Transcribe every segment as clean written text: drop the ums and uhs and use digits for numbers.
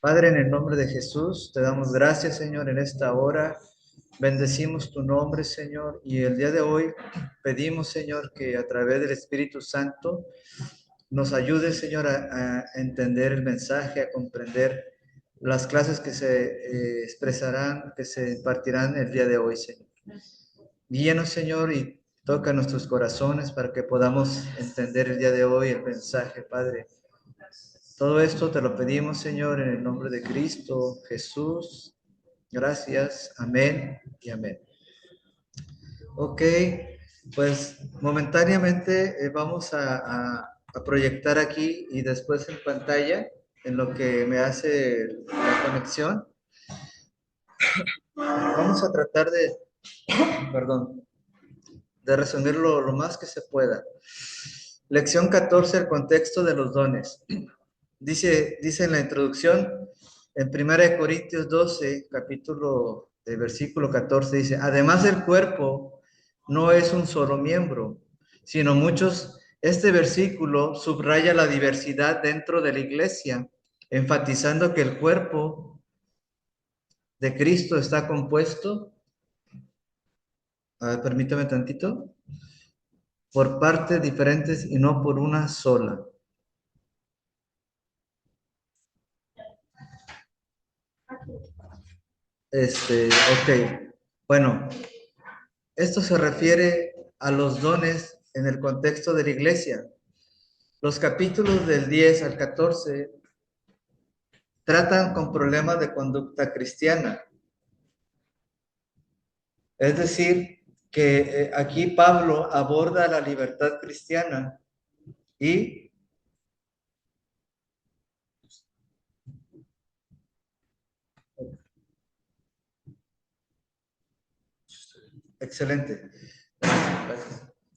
Padre, en el nombre de Jesús, te damos gracias, Señor, en esta hora. Bendecimos tu nombre, Señor, y el día de hoy pedimos, Señor, que a través del Espíritu Santo nos ayude, Señor, a entender el mensaje, a comprender las clases que se expresarán, que se impartirán el día de hoy, Señor. Guíanos, Señor, y toca nuestros corazones para que podamos entender el día de hoy el mensaje, Padre. Todo esto te lo pedimos, Señor, en el nombre de Cristo Jesús. Gracias. Amén y amén. Ok, pues momentáneamente vamos a proyectar aquí y después en pantalla, en lo que me hace la conexión. Vamos a tratar perdón, de resumir lo más que se pueda. Lección 14, el contexto de los dones. Dice en la introducción, en 1 Corintios 12, capítulo de versículo 14, dice, además del cuerpo no es un solo miembro, sino muchos. Este versículo subraya la diversidad dentro de la iglesia, enfatizando que el cuerpo de Cristo está compuesto, permítame tantito, por partes diferentes y no por una sola. Ok. Bueno, esto se refiere a los dones en el contexto de la iglesia. Los capítulos del 10 al 14 tratan con problemas de conducta cristiana. Es decir, que aquí Pablo aborda la libertad cristiana y, excelente,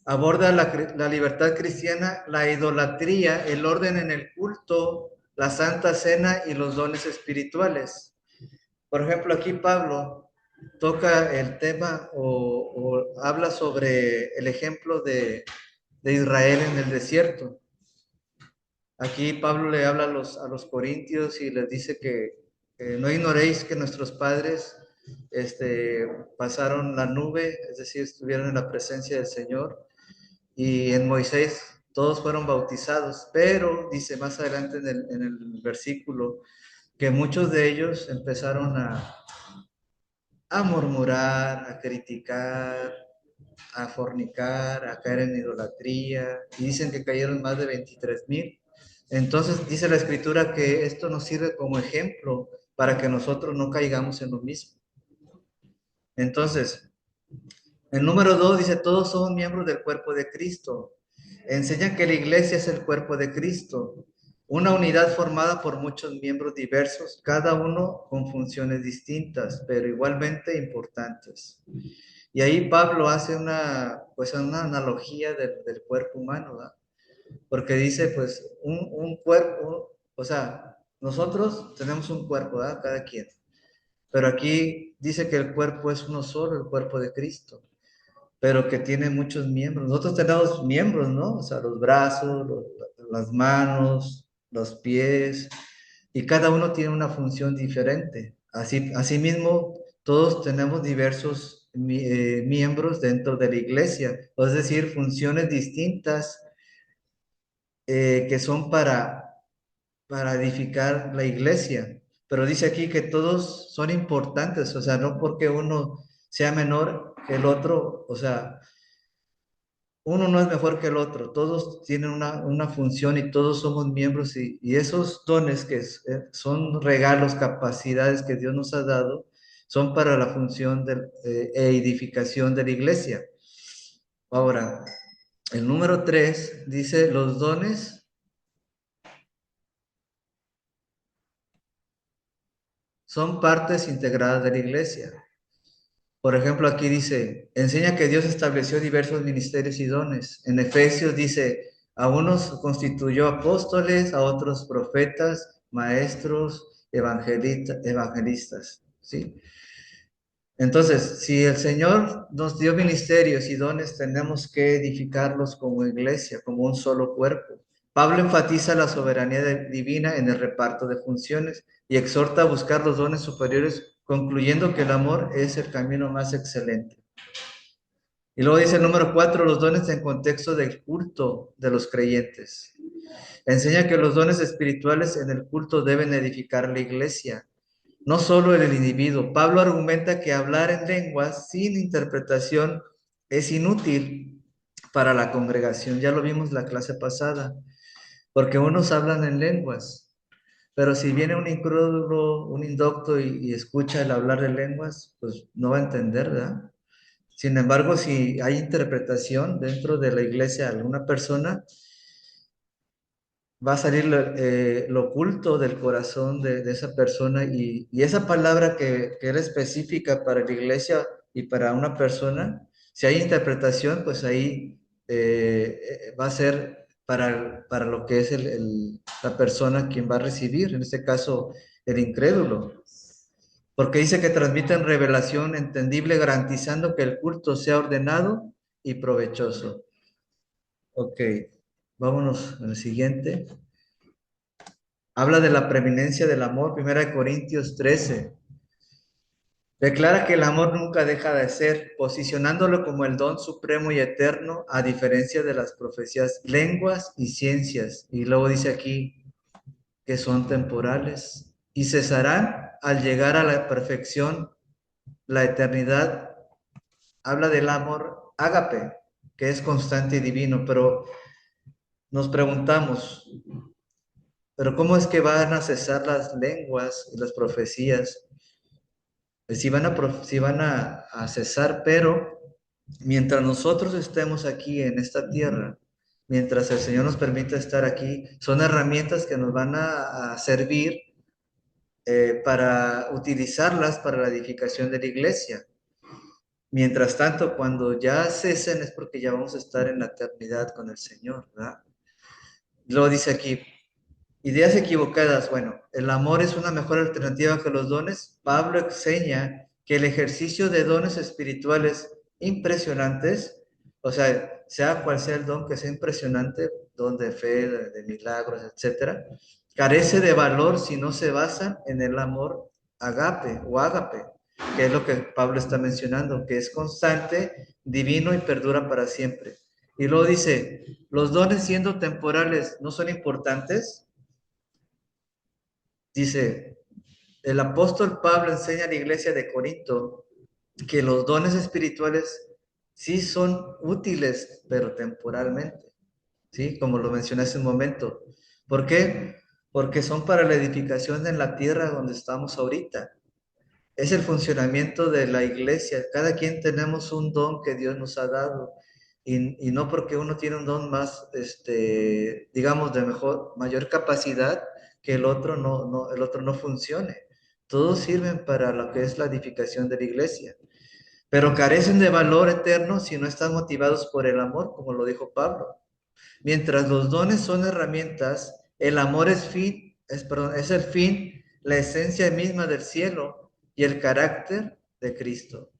aborda la libertad cristiana, la idolatría, el orden en el culto, la santa cena y los dones espirituales. Por ejemplo, aquí Pablo toca el tema o habla sobre el ejemplo de Israel en el desierto. Aquí Pablo le habla a los corintios y les dice que no ignoréis que nuestros padres pasaron la nube, es decir, estuvieron en la presencia del Señor, y en Moisés todos fueron bautizados, pero dice más adelante en el versículo que muchos de ellos empezaron a murmurar, a criticar, a fornicar, a caer en idolatría, y dicen que cayeron más de 23,000. Entonces dice la escritura que esto nos sirve como ejemplo para que nosotros no caigamos en lo mismo. Entonces, el número 2 dice, todos somos miembros del cuerpo de Cristo. Enseña que la iglesia es el cuerpo de Cristo, una unidad formada por muchos miembros diversos, cada uno con funciones distintas, pero igualmente importantes. Y ahí Pablo hace una analogía del cuerpo humano, ¿verdad? Porque dice, pues, un cuerpo, o sea, nosotros tenemos un cuerpo, ¿verdad? Cada quien. Pero aquí dice que el cuerpo es uno solo, el cuerpo de Cristo, pero que tiene muchos miembros. Nosotros tenemos miembros, ¿no? O sea, los brazos, las manos, los pies, y cada uno tiene una función diferente. Asimismo, todos tenemos diversos miembros dentro de la iglesia, es decir, funciones distintas que son para edificar la iglesia. Pero dice aquí que todos son importantes, o sea, no porque uno sea menor que el otro, o sea, uno no es mejor que el otro, todos tienen una función y todos somos miembros y esos dones son regalos, capacidades que Dios nos ha dado, son para la función edificación de la iglesia. Ahora, el número 3 dice, los dones son partes integradas de la iglesia. Por ejemplo, aquí dice, enseña que Dios estableció diversos ministerios y dones. En Efesios dice, a unos constituyó apóstoles, a otros profetas, maestros, evangelistas, ¿sí? Entonces, si el Señor nos dio ministerios y dones, tenemos que edificarlos como iglesia, como un solo cuerpo. Pablo enfatiza la soberanía divina en el reparto de funciones y exhorta a buscar los dones superiores, concluyendo que el amor es el camino más excelente. Y luego dice el número 4, los dones en contexto del culto de los creyentes. Enseña que los dones espirituales en el culto deben edificar la iglesia, no solo en el individuo. Pablo argumenta que hablar en lenguas sin interpretación es inútil para la congregación. Ya lo vimos la clase pasada, porque unos hablan en lenguas, pero si viene un incrédulo, un indocto y escucha el hablar de lenguas, pues no va a entender, ¿verdad? Sin embargo, si hay interpretación dentro de la iglesia de alguna persona, va a salir lo oculto del corazón de esa persona y esa palabra que era específica para la iglesia y para una persona, si hay interpretación, pues ahí va a ser para lo que es la persona quien va a recibir, en este caso el incrédulo. Porque dice que transmiten revelación entendible, garantizando que el culto sea ordenado y provechoso. Ok, vámonos al siguiente. Habla de la preeminencia del amor, 1 Corintios 13. Declara que el amor nunca deja de ser, posicionándolo como el don supremo y eterno, a diferencia de las profecías, lenguas y ciencias. Y luego dice aquí que son temporales y cesarán al llegar a la perfección, la eternidad. Habla del amor ágape, que es constante y divino, pero nos preguntamos, ¿pero cómo es que van a cesar las lenguas y las profecías? Pues sí van a cesar, pero mientras nosotros estemos aquí en esta tierra, mientras el Señor nos permite estar aquí, son herramientas que nos van a servir para utilizarlas para la edificación de la iglesia. Mientras tanto, cuando ya cesen es porque ya vamos a estar en la eternidad con el Señor, ¿verdad? Luego dice aquí, ideas equivocadas. Bueno, el amor es una mejor alternativa que los dones. Pablo enseña que el ejercicio de dones espirituales impresionantes, o sea cual sea el don que sea impresionante, don de fe, de milagros, etcétera, carece de valor si no se basa en el amor agape o ágape, que es lo que Pablo está mencionando, que es constante, divino y perdura para siempre. Y luego dice, los dones siendo temporales no son importantes. Dice, el apóstol Pablo enseña a la iglesia de Corinto que los dones espirituales sí son útiles, pero temporalmente, ¿sí? Como lo mencioné hace un momento. ¿Por qué? Porque son para la edificación en la tierra donde estamos ahorita. Es el funcionamiento de la iglesia. Cada quien tenemos un don que Dios nos ha dado. Y no porque uno tiene un don más, digamos, de mayor capacidad, que el otro no funcione. Todos sirven para lo que es la edificación de la iglesia, pero carecen de valor eterno si no están motivados por el amor, como lo dijo Pablo. Mientras los dones son herramientas, el amor es el fin, la esencia misma del cielo y el carácter de Cristo.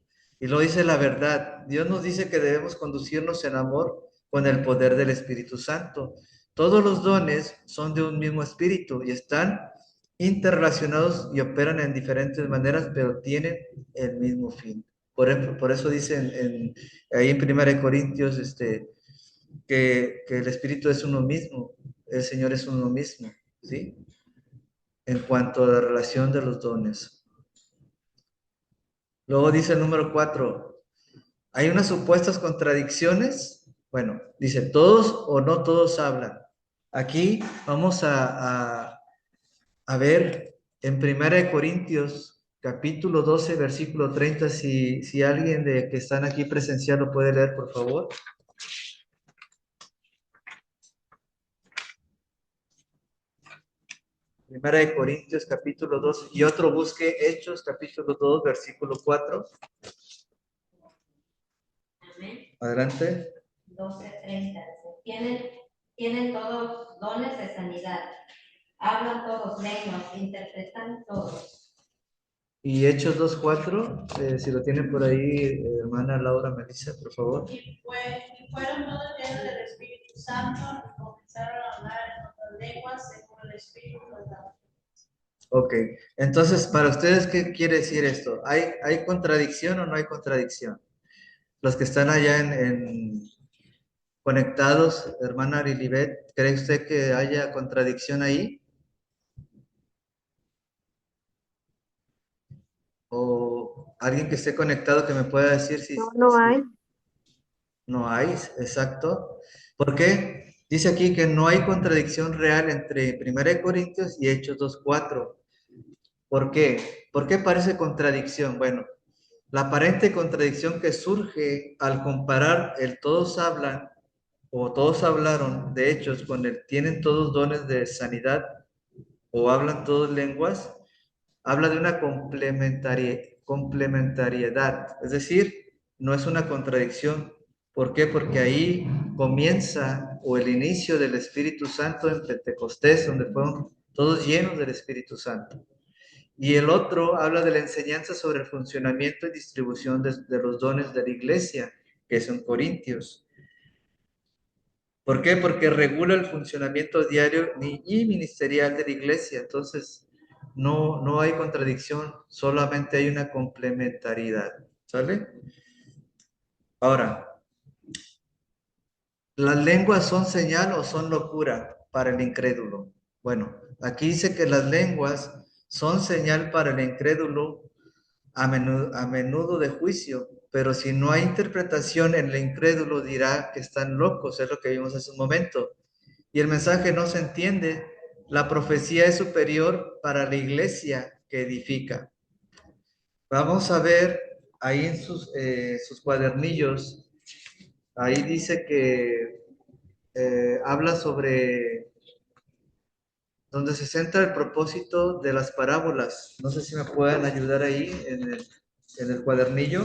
Y lo dice la verdad. Dios nos dice que debemos conducirnos en amor con el poder del Espíritu Santo. Todos los dones son de un mismo espíritu y están interrelacionados y operan en diferentes maneras, pero tienen el mismo fin. Por eso dice ahí en 1 Corintios, que el Espíritu es uno mismo, el Señor es uno mismo, ¿sí? En cuanto a la relación de los dones. Luego dice el número 4, hay unas supuestas contradicciones. Bueno, dice, todos o no todos hablan. Aquí vamos a ver en 1 Corintios capítulo 12, versículo 30, si alguien de que están aquí presencial lo puede leer, por favor. Primera de Corintios capítulo 2 y otro busque Hechos capítulo 2 versículo 4. Amén. Adelante. 12:30. Tienen todos dones de sanidad. Hablan todos lenguas, interpretan todos. Y Hechos 2:4, si lo tienen por ahí, hermana Laura Melissa, por favor. Y fueron todos llenos del Espíritu Santo y comenzaron a hablar lenguas según el Espíritu nos da. Ok, entonces, para ustedes, ¿qué quiere decir esto? ¿Hay contradicción o no hay contradicción? Los que están allá conectados, hermana Arilibet, ¿cree usted que haya contradicción ahí? ¿O alguien que esté conectado que me pueda decir No, no hay. no hay? Exacto. ¿Por qué? Dice aquí que no hay contradicción real entre 1 Corintios y Hechos 2:4. ¿Por qué? ¿Por qué parece contradicción? Bueno, la aparente contradicción que surge al comparar el todos hablan o todos hablaron de hechos con el tienen todos dones de sanidad o hablan todos lenguas, habla de una complementariedad, es decir, no es una contradicción. ¿Por qué? Porque ahí comienza o el inicio del Espíritu Santo en Pentecostés, donde fueron todos llenos del Espíritu Santo. Y el otro habla de la enseñanza sobre el funcionamiento y distribución de los dones de la iglesia, que es en Corintios. ¿Por qué? Porque regula el funcionamiento diario y ministerial de la iglesia. Entonces, no hay contradicción, solamente hay una complementariedad. ¿Sale? Ahora, ¿las lenguas son señal o son locura para el incrédulo? Bueno, aquí dice que las lenguas son señal para el incrédulo a menudo de juicio, pero si no hay interpretación, el incrédulo dirá que están locos, es lo que vimos hace un momento. Y el mensaje no se entiende, la profecía es superior para la iglesia que edifica. Vamos a ver ahí en sus cuadernillos, ahí dice que habla sobre donde se centra el propósito de las parábolas. No sé si me pueden ayudar ahí en el cuadernillo.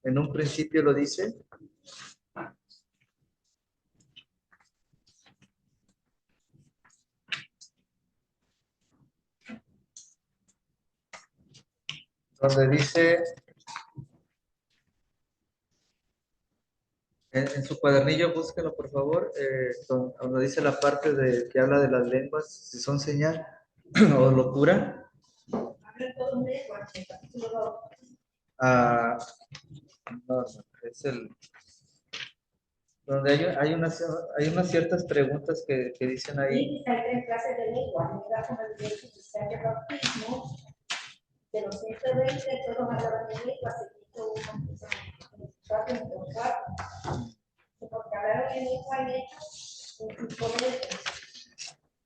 En un principio lo dice. Donde dice, en su cuadernillo, búsquenlo por favor, donde dice la parte que habla de las lenguas, si son señal o locura. Ah, no, es donde hay unas ciertas preguntas que dicen ahí. Sí, hay 3 clases de lengua. Mira como el de bautismo, de los 120, todos hablaban de lengua, se quitó porque hablaron en lengua en hechos, en sus poderes.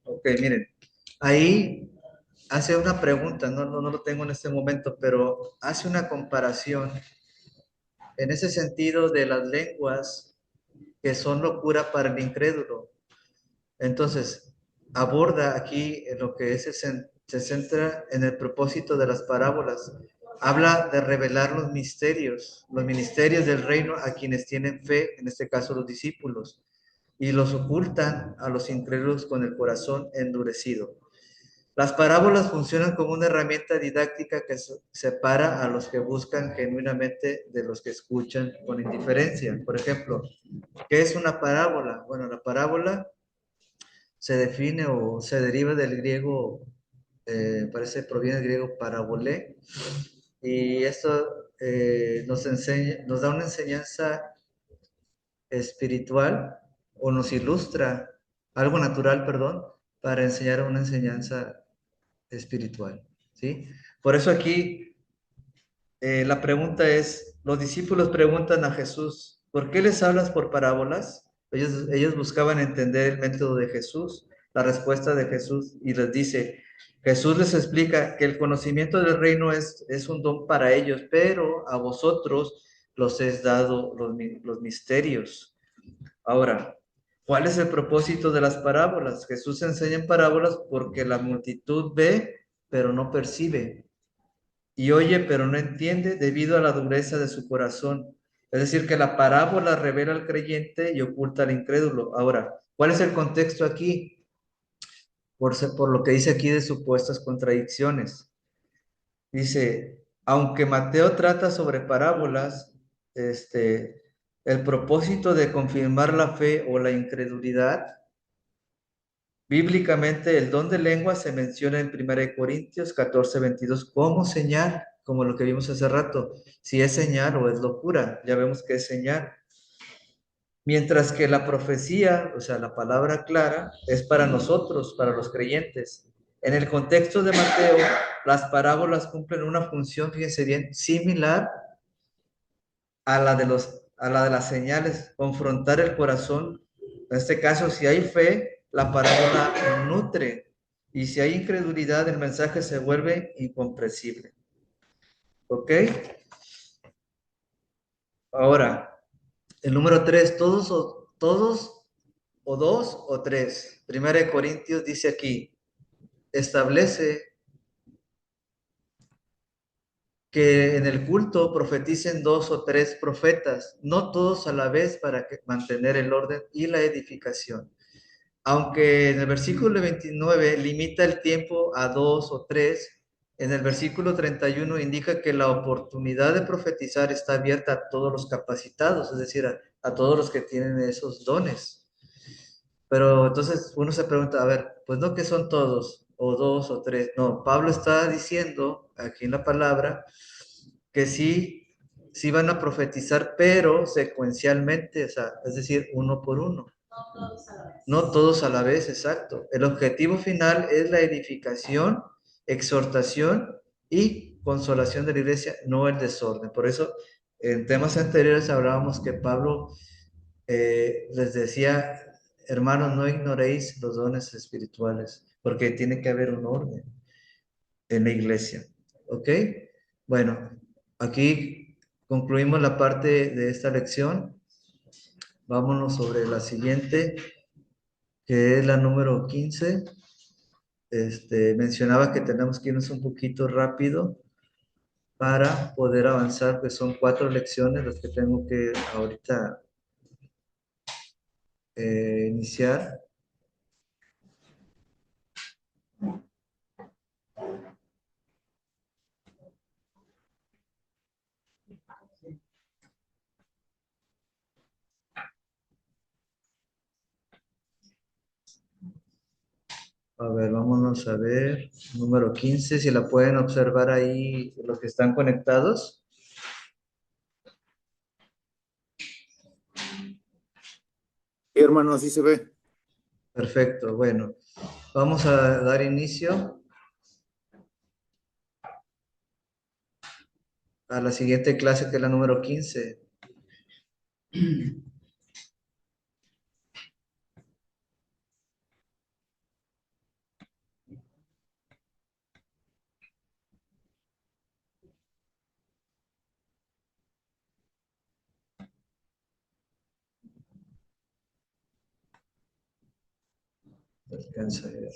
Ok, miren, ahí hace una pregunta, no lo tengo en este momento, pero hace una comparación en ese sentido de las lenguas que son locura para el incrédulo. Entonces, aborda aquí en lo que se centra en el propósito de las parábolas. Habla de revelar los ministerios del reino a quienes tienen fe, en este caso los discípulos, y los ocultan a los incrédulos con el corazón endurecido. Las parábolas funcionan como una herramienta didáctica que separa a los que buscan genuinamente de los que escuchan con indiferencia. Por ejemplo, ¿qué es una parábola? Bueno, la parábola se define o se deriva del griego, proviene del griego parabolé, y esto nos da una enseñanza espiritual o nos ilustra algo natural, perdón, para enseñar una enseñanza espiritual, ¿sí? Por eso aquí la pregunta es, los discípulos preguntan a Jesús, ¿por qué les hablas por parábolas? Ellos buscaban entender el método de Jesús, la respuesta de Jesús, y les dice, Jesús les explica que el conocimiento del reino es un don para ellos, pero a vosotros los es dado los misterios. Ahora, ¿cuál es el propósito de las parábolas? Jesús enseña en parábolas porque la multitud ve, pero no percibe, y oye, pero no entiende debido a la dureza de su corazón. Es decir, que la parábola revela al creyente y oculta al incrédulo. Ahora, ¿cuál es el contexto aquí? Por lo que dice aquí de supuestas contradicciones. Dice, aunque Mateo trata sobre parábolas, el propósito de confirmar la fe o la incredulidad Bíblicamente, el don de lengua se menciona en 1 Corintios 14:22 como señal, como lo que vimos hace rato. Si es señal o es locura, ya vemos que es señal. Mientras que la profecía, o sea, la palabra clara, es para nosotros, para los creyentes. En el contexto de Mateo, las parábolas cumplen una función, fíjense bien, similar a la a la de las señales, confrontar el corazón. En este caso, si hay fe, la parábola nutre, y si hay incredulidad, el mensaje se vuelve incomprensible. ¿Ok? Ahora, el número 3, todos o dos o tres. Primera de Corintios dice aquí, establece que en el culto profeticen dos o tres profetas, no todos a la vez para mantener el orden y la edificación. Aunque en el versículo 29 limita el tiempo a dos o tres, en el versículo 31 indica que la oportunidad de profetizar está abierta a todos los capacitados, es decir, a todos los que tienen esos dones. Pero entonces uno se pregunta, a ver, pues no que son todos, o dos o tres. No, Pablo está diciendo aquí en la palabra que sí, sí van a profetizar, pero secuencialmente, o sea, es decir, uno por uno. No todos a la vez. No todos a la vez, exacto. El objetivo final es la edificación, exhortación y consolación de la iglesia, no el desorden. Por eso, en temas anteriores hablábamos que Pablo les decía, hermanos, no ignoréis los dones espirituales, porque tiene que haber un orden en la iglesia. ¿Ok? Bueno, aquí concluimos la parte de esta lección. Vámonos sobre la siguiente, que es la número 15. Mencionaba que tenemos que irnos un poquito rápido para poder avanzar, pues son 4 lecciones las que tengo que ahorita iniciar. A ver, vámonos a ver. Número 15, si la pueden observar ahí los que están conectados. Sí, hermano, así se ve. Perfecto, bueno. Vamos a dar inicio a la siguiente clase, que es la número 15. Alcanza a ver.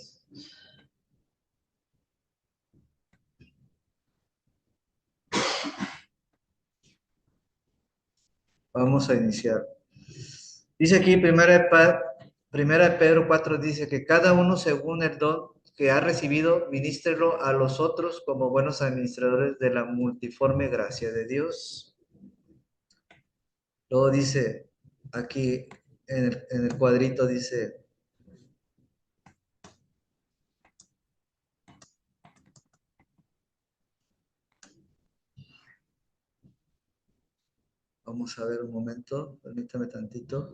Vamos a iniciar. Dice aquí, primera de Pedro 4, dice que cada uno según el don que ha recibido, ministrelo a los otros como buenos administradores de la multiforme gracia de Dios. Luego dice, aquí en el cuadrito dice, vamos a ver un momento, permítame tantito.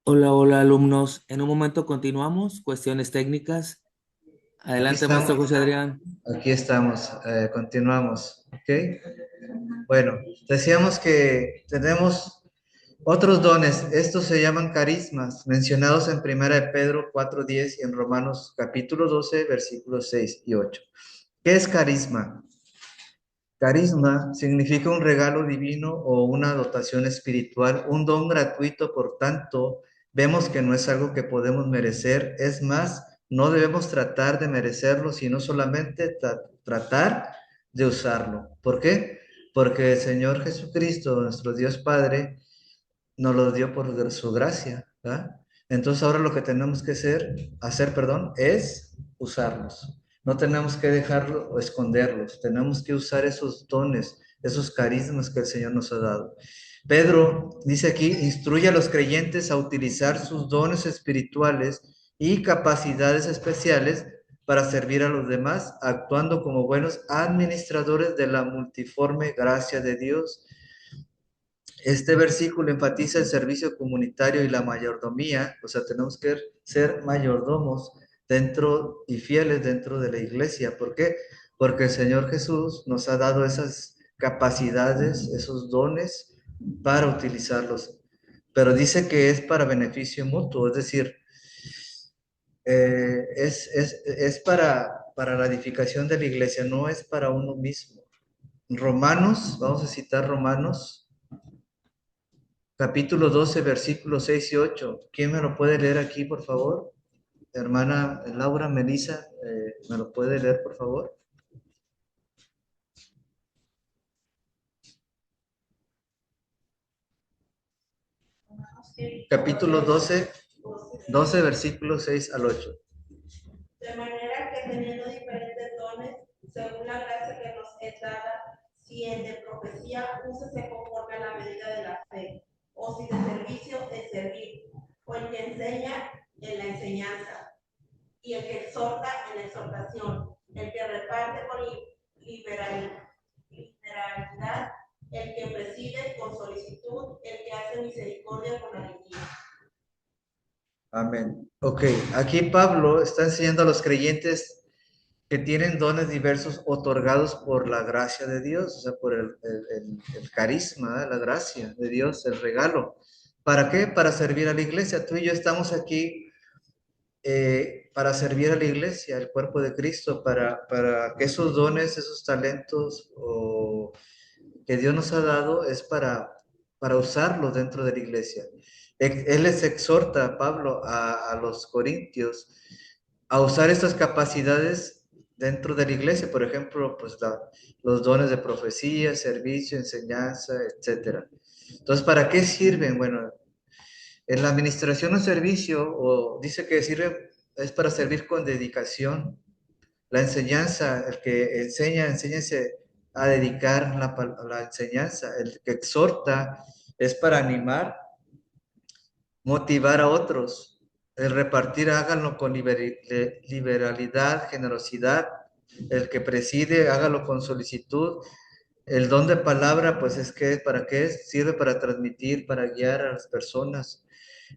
Hola, hola alumnos. En un momento continuamos. Cuestiones técnicas. Aquí Adelante, maestro estamos, José Adrián. aquí estamos, continuamos, ¿ok? Bueno, decíamos que tenemos otros dones, estos se llaman carismas, mencionados en Primera de Pedro 4:10 y en Romanos capítulo 12, versículos 6 y 8. ¿Qué es carisma? Carisma significa un regalo divino o una dotación espiritual, un don gratuito, por tanto, vemos que no es algo que podemos merecer, es más, no debemos tratar de merecerlo, sino solamente tratar de usarlo. ¿Por qué? Porque el Señor Jesucristo, nuestro Dios Padre, nos lo dio por su gracia, ¿verdad? Entonces ahora lo que tenemos que hacer, es usarlos. No tenemos que dejarlos o esconderlos, tenemos que usar esos dones, esos carismas que el Señor nos ha dado. Pedro dice aquí, instruye a los creyentes a utilizar sus dones espirituales y capacidades especiales para servir a los demás, actuando como buenos administradores de la multiforme gracia de Dios. Este versículo enfatiza el servicio comunitario y la mayordomía, o sea, tenemos que ser mayordomos dentro y fieles dentro de la iglesia. ¿Por qué? Porque el Señor Jesús nos ha dado esas capacidades, esos dones para utilizarlos. Pero dice que es para beneficio mutuo, es decir, es para la edificación de la iglesia, no es para uno mismo. Romanos, vamos a citar Romanos capítulo 12, versículos 6 y 8. ¿Quién me lo puede leer aquí, por favor? Hermana Laura, Melissa, ¿me lo puede leer, por favor? Capítulo 12, versículos 6 al 8. De manera que teniendo diferentes dones, según la gracia que nos es dada, si el de profecía, úsese conforme a la medida de la fe, o si de servicio, el servir, o el que enseña, en la enseñanza, y el que exhorta, en la exhortación, el que reparte con liberalidad, el que preside con solicitud, el que hace misericordia con alegría. Amén. Ok, aquí Pablo está enseñando a los creyentes que tienen dones diversos otorgados por la gracia de Dios, o sea, por el carisma, la gracia de Dios, el regalo. ¿Para qué? Para servir a la iglesia. Tú y yo estamos aquí para servir a la iglesia, al cuerpo de Cristo, para que esos dones, esos talentos que Dios nos ha dado es para usarlos dentro de la iglesia. Él les exhorta, Pablo, a los corintios a usar estas capacidades dentro de la iglesia, por ejemplo, pues los dones de profecía, servicio, enseñanza, etcétera. Entonces, ¿para qué sirven? Bueno, en la administración o servicio, o dice que sirve, es para servir con dedicación. La enseñanza, el que enseña, enséñese a dedicar la enseñanza. El que exhorta es para animar, motivar a otros. El repartir, háganlo con liberalidad, generosidad. El que preside, hágalo con solicitud. El don de palabra, pues es que, ¿para qué es? Sirve para transmitir, para guiar a las personas.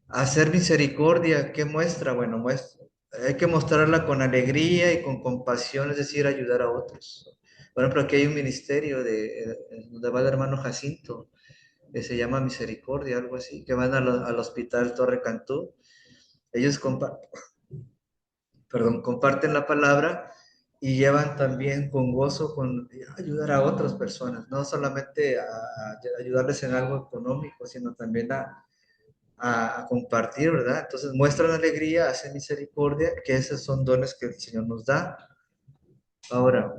Hacer misericordia, ¿qué muestra? Bueno, hay que mostrarla con alegría y con compasión, es decir, ayudar a otros. Por ejemplo, aquí hay un ministerio donde va el hermano Jacinto, que se llama Misericordia, algo así, que van al hospital Torre Cantú. Ellos comparten la palabra y llevan también con gozo, con ayudar a otras personas, no solamente a ayudarles en algo económico, sino también a compartir, ¿verdad? Entonces muestran alegría, hacen misericordia, que esos son dones que el Señor nos da. Ahora,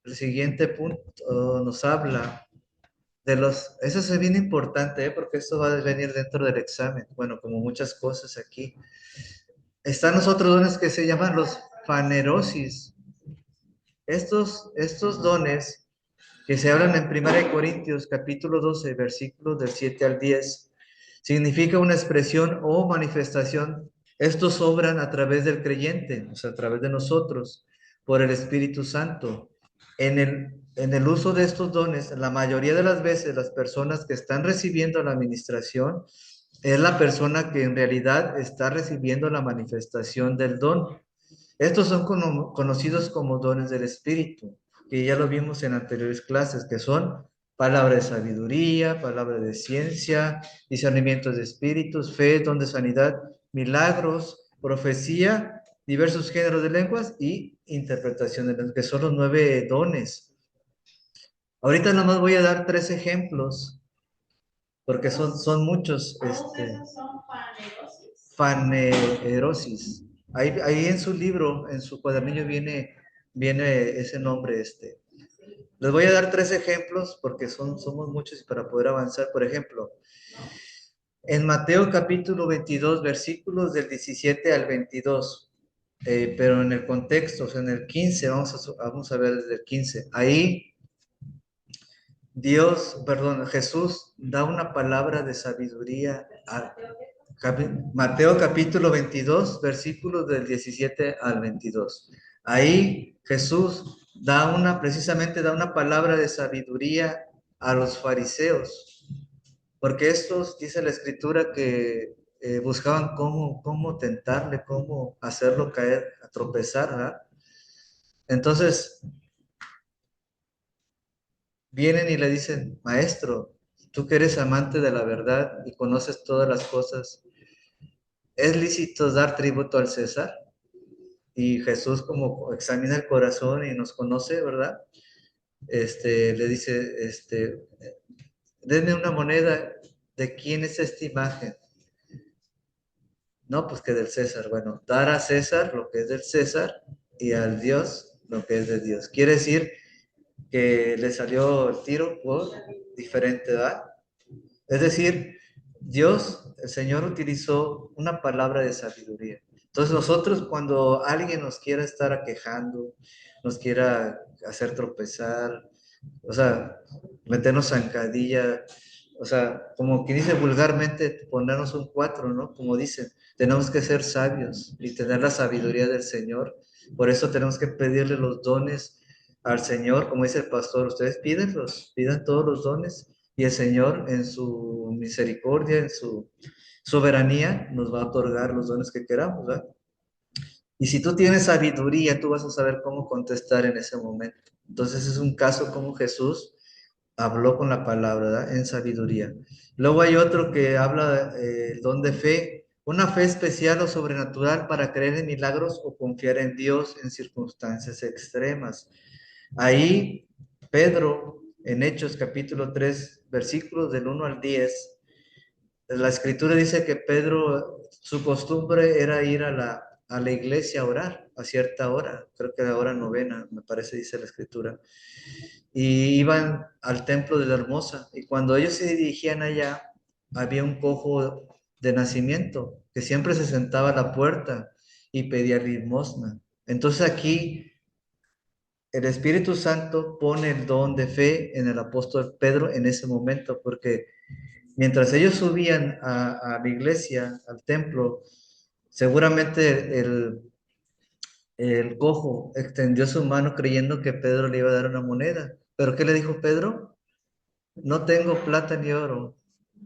el siguiente punto nos habla eso es bien importante, ¿eh? Porque esto va a venir dentro del examen, bueno, como muchas cosas aquí. Están los otros dones que se llaman los fanerosis. Estos dones que se hablan en 1 Corintios capítulo 12, versículos del 7 al 10, significa una expresión o manifestación. Estos obran a través del creyente, o sea, a través de nosotros, por el Espíritu Santo. En el uso de estos dones, la mayoría de las veces las personas que están recibiendo la administración es la persona que en realidad está recibiendo la manifestación del don. Estos son conocidos como dones del Espíritu, que ya lo vimos en anteriores clases, que son palabra de sabiduría, palabra de ciencia, discernimiento de espíritus, fe, don de sanidad, milagros, profecía, diversos géneros de lenguas y interpretación de lenguas, que son los 9 dones. Ahorita nomás voy a dar 3 ejemplos, porque son muchos. Todos esos son fanerosis. Fanerosis. Ahí en su libro, en su cuadernillo viene ese nombre. Les voy a dar 3 ejemplos porque somos muchos y para poder avanzar. Por ejemplo, en Mateo capítulo 22, versículos del 17 al 22, pero en el contexto, o sea, en el 15, vamos a ver desde el 15. Ahí Jesús da una palabra de sabiduría a Mateo capítulo 22, versículos del 17 al 22. Ahí Jesús precisamente da una palabra de sabiduría a los fariseos, porque estos, dice la escritura, que buscaban cómo tentarle, cómo hacerlo caer, a tropezar, ¿verdad? Entonces, vienen y le dicen, maestro, tú que eres amante de la verdad y conoces todas las cosas, ¿es lícito dar tributo al César? Y Jesús como examina el corazón y nos conoce, ¿verdad? Le dice, denme una moneda, ¿de quién es esta imagen? No, pues que del César. Bueno, dar a César lo que es del César y al Dios lo que es de Dios. Quiere decir que le salió el tiro por diferente edad. Es decir, Dios, el Señor utilizó una palabra de sabiduría. Entonces nosotros cuando alguien nos quiera estar aquejando, nos quiera hacer tropezar, o sea, meternos zancadilla, o sea, como quien dice vulgarmente, ponernos un 4, ¿no? Como dicen, tenemos que ser sabios y tener la sabiduría del Señor. Por eso tenemos que pedirle los dones al Señor, como dice el pastor, ustedes pídenlos, pidan todos los dones y el Señor en su misericordia, en su soberanía, nos va a otorgar los dones que queramos, ¿verdad? Y si tú tienes sabiduría, tú vas a saber cómo contestar en ese momento. Entonces es un caso como Jesús habló con la palabra, ¿verdad? En sabiduría. Luego hay otro que habla el don de fe, una fe especial o sobrenatural para creer en milagros o confiar en Dios en circunstancias extremas. Ahí Pedro, en Hechos capítulo 3, versículos del 1 al 10, la escritura dice que Pedro, su costumbre era ir a la iglesia a orar a cierta hora, creo que a la hora novena, me parece, dice la escritura, y iban al templo de la Hermosa, y cuando ellos se dirigían allá, había un cojo de nacimiento que siempre se sentaba a la puerta y pedía limosna. Entonces aquí el Espíritu Santo pone el don de fe en el apóstol Pedro en ese momento, porque mientras ellos subían a la iglesia, al templo, seguramente el cojo extendió su mano creyendo que Pedro le iba a dar una moneda. ¿Pero qué le dijo Pedro? No tengo plata ni oro,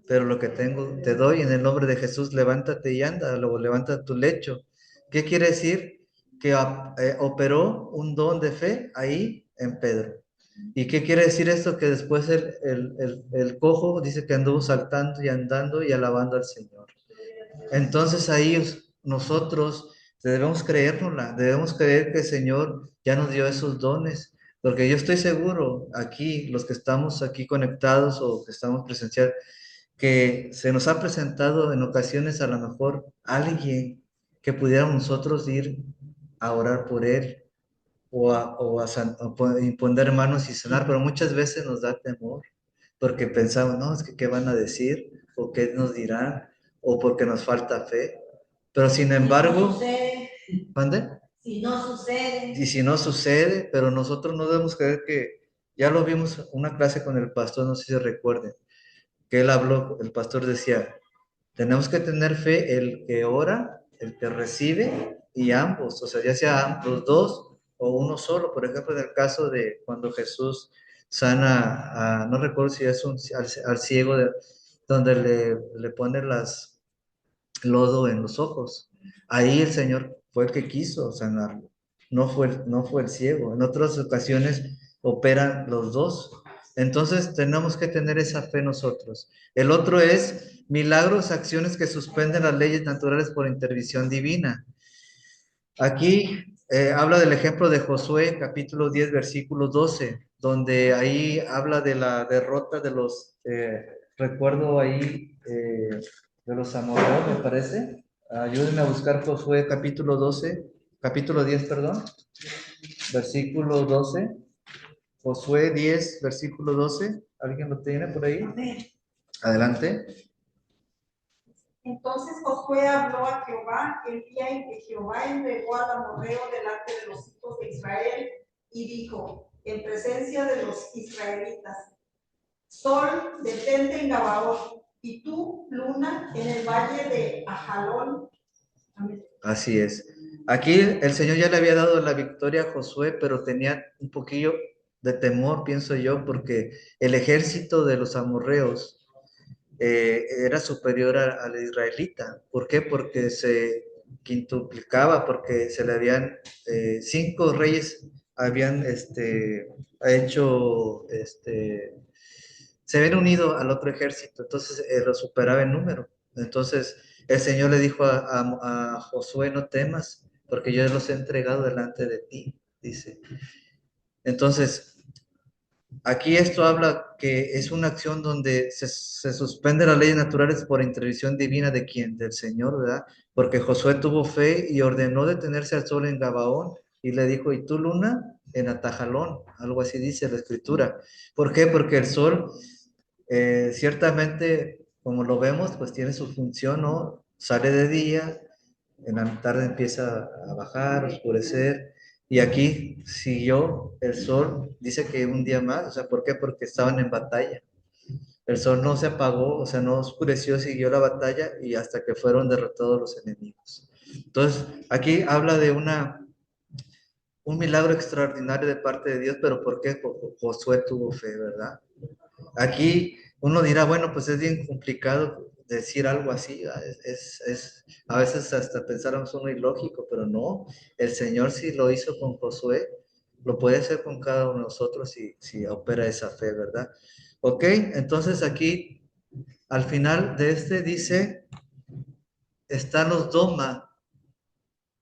pero lo que tengo te doy en el nombre de Jesús, levántate y anda, luego levanta tu lecho. ¿Qué quiere decir? Que operó un don de fe ahí en Pedro. ¿Y qué quiere decir esto? Que después el cojo dice que anduvo saltando y andando y alabando al Señor. Entonces ahí nosotros debemos creérnosla, debemos creer que el Señor ya nos dio esos dones, porque yo estoy seguro aquí, los que estamos aquí conectados o que estamos presencial, que se nos ha presentado en ocasiones a lo mejor alguien que pudiéramos nosotros ir a orar por él o imponer manos y sanar, pero muchas veces nos da temor porque pensamos, no, es que qué van a decir o qué nos dirán o porque nos falta fe. Pero sin embargo, ¿mande? Si no sucede. Y si no sucede, pero nosotros no debemos creer que, ya lo vimos una clase con el pastor, no sé si se recuerden, que él habló, el pastor decía, tenemos que tener fe el que ora, el que recibe y ambos, o sea, ya sea los dos o uno solo. Por ejemplo, en el caso de cuando Jesús sana, no recuerdo si es al ciego, donde le pone lodo en los ojos. Ahí el Señor fue el que quiso sanarlo, no fue el ciego. En otras ocasiones operan los dos. Entonces tenemos que tener esa fe nosotros. El otro es milagros, acciones que suspenden las leyes naturales por intervención divina. Aquí habla del ejemplo de Josué, capítulo 10, versículo 12, donde ahí habla de la derrota de los, recuerdo ahí, de los amorreos, me parece. Ayúdenme a buscar Josué, capítulo 10, perdón, versículo 12. Josué 10, versículo 12. ¿Alguien lo tiene por ahí? Adelante. Entonces Josué habló a Jehová el día en que Jehová entregó al amorreo delante de los hijos de Israel y dijo, en presencia de los israelitas, Sol, detente en Gabaón, y tú, luna, en el valle de Ajalón. Amén. Así es. Aquí el Señor ya le había dado la victoria a Josué, pero tenía un poquillo de temor, pienso yo, porque el ejército de los amorreos era superior al israelita. ¿Por qué? Porque se quintuplicaba, porque se le habían, 5 reyes habían hecho, se habían unido al otro ejército, entonces lo superaba en número. Entonces el Señor le dijo a Josué, no temas, porque yo los he entregado delante de ti, dice. Entonces, aquí esto habla que es una acción donde se suspende las leyes naturales por intervención divina de quién, del Señor, ¿verdad? Porque Josué tuvo fe y ordenó detenerse al sol en Gabaón y le dijo, ¿y tú, luna? En Atajalón, algo así dice la escritura. ¿Por qué? Porque el sol, ciertamente, como lo vemos, pues tiene su función, ¿no? Sale de día, en la tarde empieza a bajar, oscurecer, y aquí siguió el sol, dice que un día más, o sea, ¿por qué? Porque estaban en batalla. El sol no se apagó, o sea, no oscureció, siguió la batalla y hasta que fueron derrotados los enemigos. Entonces, aquí habla de un milagro extraordinario de parte de Dios, pero ¿por qué? Josué tuvo fe, ¿verdad? Aquí uno dirá, bueno, pues es bien complicado decir algo así, a veces hasta pensáramos uno ilógico, pero no, el Señor sí lo hizo con Josué, lo puede hacer con cada uno de nosotros si opera esa fe, ¿verdad? Ok, entonces aquí al final de dice, están los doma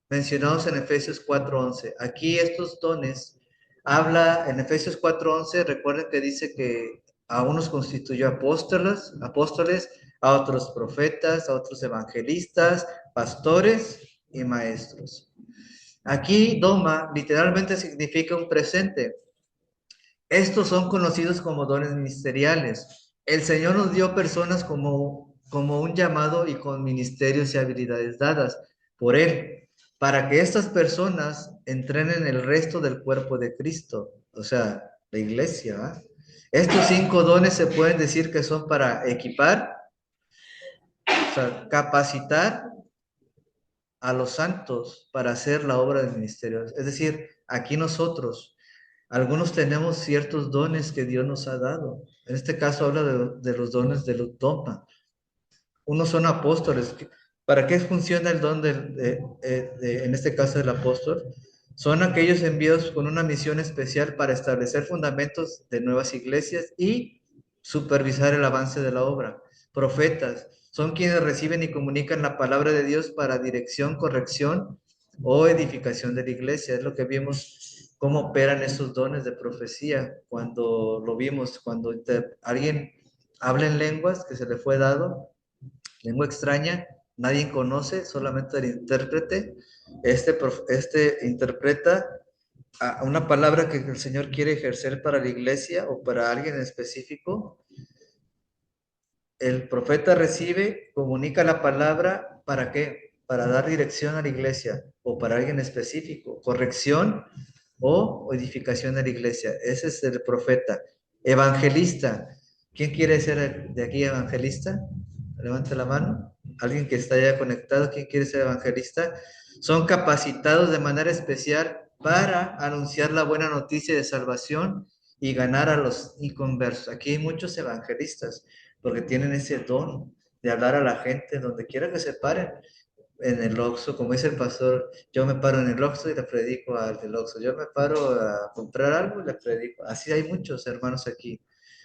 mencionados en Efesios 4:11. Aquí estos dones habla en Efesios 4:11, recuerden que dice que a unos constituyó apóstoles, a otros profetas, a otros evangelistas, pastores y maestros. Aquí doma literalmente significa un presente. Estos son conocidos como dones ministeriales. El Señor nos dio personas como un llamado y con ministerios y habilidades dadas por Él, para que estas personas entrenen el resto del cuerpo de Cristo, o sea, la iglesia. ¿Va? Estos 5 dones se pueden decir que son para equipar, o sea, capacitar a los santos para hacer la obra del ministerio. Es decir, aquí nosotros, algunos tenemos ciertos dones que Dios nos ha dado. En este caso habla de los dones del utoma. Unos son apóstoles. ¿Para qué funciona el don en este caso del apóstol? Son aquellos enviados con una misión especial para establecer fundamentos de nuevas iglesias y supervisar el avance de la obra. Profetas son quienes reciben y comunican la palabra de Dios para dirección, corrección o edificación de la iglesia. Es lo que vimos cómo operan esos dones de profecía cuando lo vimos, cuando alguien habla en lenguas que se le fue dado, lengua extraña, nadie conoce, solamente el intérprete. Este interpreta a una palabra que el Señor quiere ejercer para la iglesia o para alguien en específico. El profeta recibe, comunica la palabra, ¿para qué? Para dar dirección a la iglesia o para alguien específico, corrección o edificación de la iglesia. Ese es el profeta. Evangelista. ¿Quién quiere ser de aquí evangelista? Levante la mano. Alguien que está ya conectado, ¿quién quiere ser evangelista? Son capacitados de manera especial para anunciar la buena noticia de salvación y ganar a los inconversos. Aquí hay muchos evangelistas. porque tienen ese don de hablar a la gente donde quiera que se paren. En el Oxxo, como dice el pastor, yo me paro en el Oxxo y le predico al del Oxxo. Yo me paro a comprar algo y le predico. Así hay muchos hermanos aquí.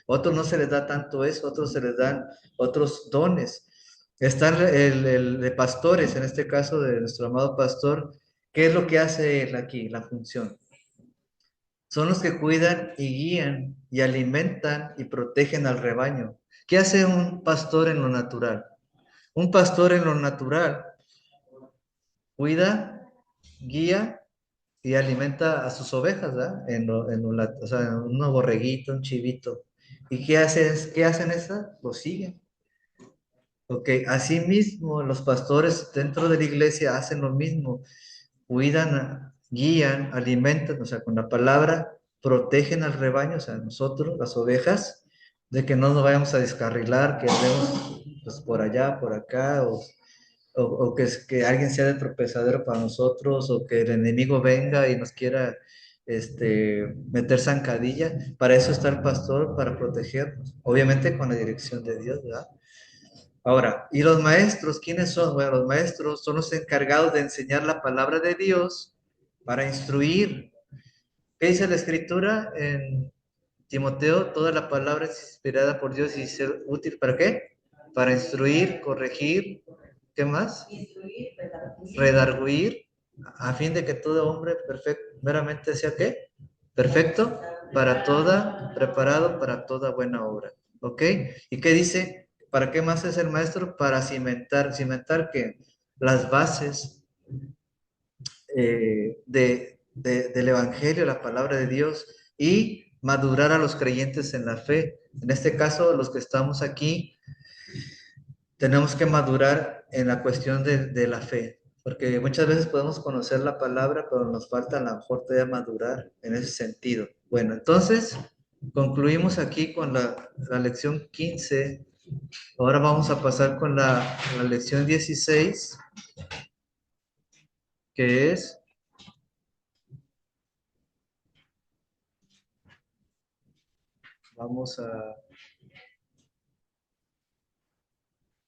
Otros no se les da tanto eso, otros se les dan otros dones. Están el de pastores, en este caso de nuestro amado pastor. ¿Qué es lo que hace él aquí, la función? Son los que cuidan y guían y alimentan y protegen al rebaño. ¿Qué hace un pastor en lo natural? Un pastor en lo natural cuida, guía y alimenta a sus ovejas, ¿verdad? O sea, un borreguito, un chivito. ¿Y qué hacen esas? Lo siguen. Ok, asimismo, los pastores dentro de la iglesia hacen lo mismo. Cuidan, guían, alimentan, o sea, con la palabra, protegen al rebaño, o sea, nosotros, las ovejas, de que no nos vayamos a descarrilar, que andemos pues, por allá, por acá, o que alguien sea de tropezadero para nosotros, o que el enemigo venga y nos quiera meter zancadilla. Para eso está el pastor, para protegernos, obviamente con la dirección de Dios, ¿verdad? Ahora, ¿y los maestros quiénes son? Bueno, los maestros son los encargados de enseñar la palabra de Dios para instruir. ¿Qué dice la Escritura en Timoteo? Toda la palabra es inspirada por Dios y ser útil, ¿para qué? Para instruir, corregir, ¿qué más? Redarguir, a fin de que todo hombre perfecto, meramente sea ¿qué? Perfecto para toda, preparado para toda buena obra. ¿Ok? ¿Y qué dice? ¿Para qué más es el maestro? Para cimentar que las bases del Evangelio, la palabra de Dios, y madurar a los creyentes en la fe. En este caso, los que estamos aquí, tenemos que madurar en la cuestión de la fe, porque muchas veces podemos conocer la palabra, pero nos falta a lo mejor todavía madurar en ese sentido. Bueno, entonces concluimos aquí con la lección 15. Ahora vamos a pasar con la lección 16, que es, vamos a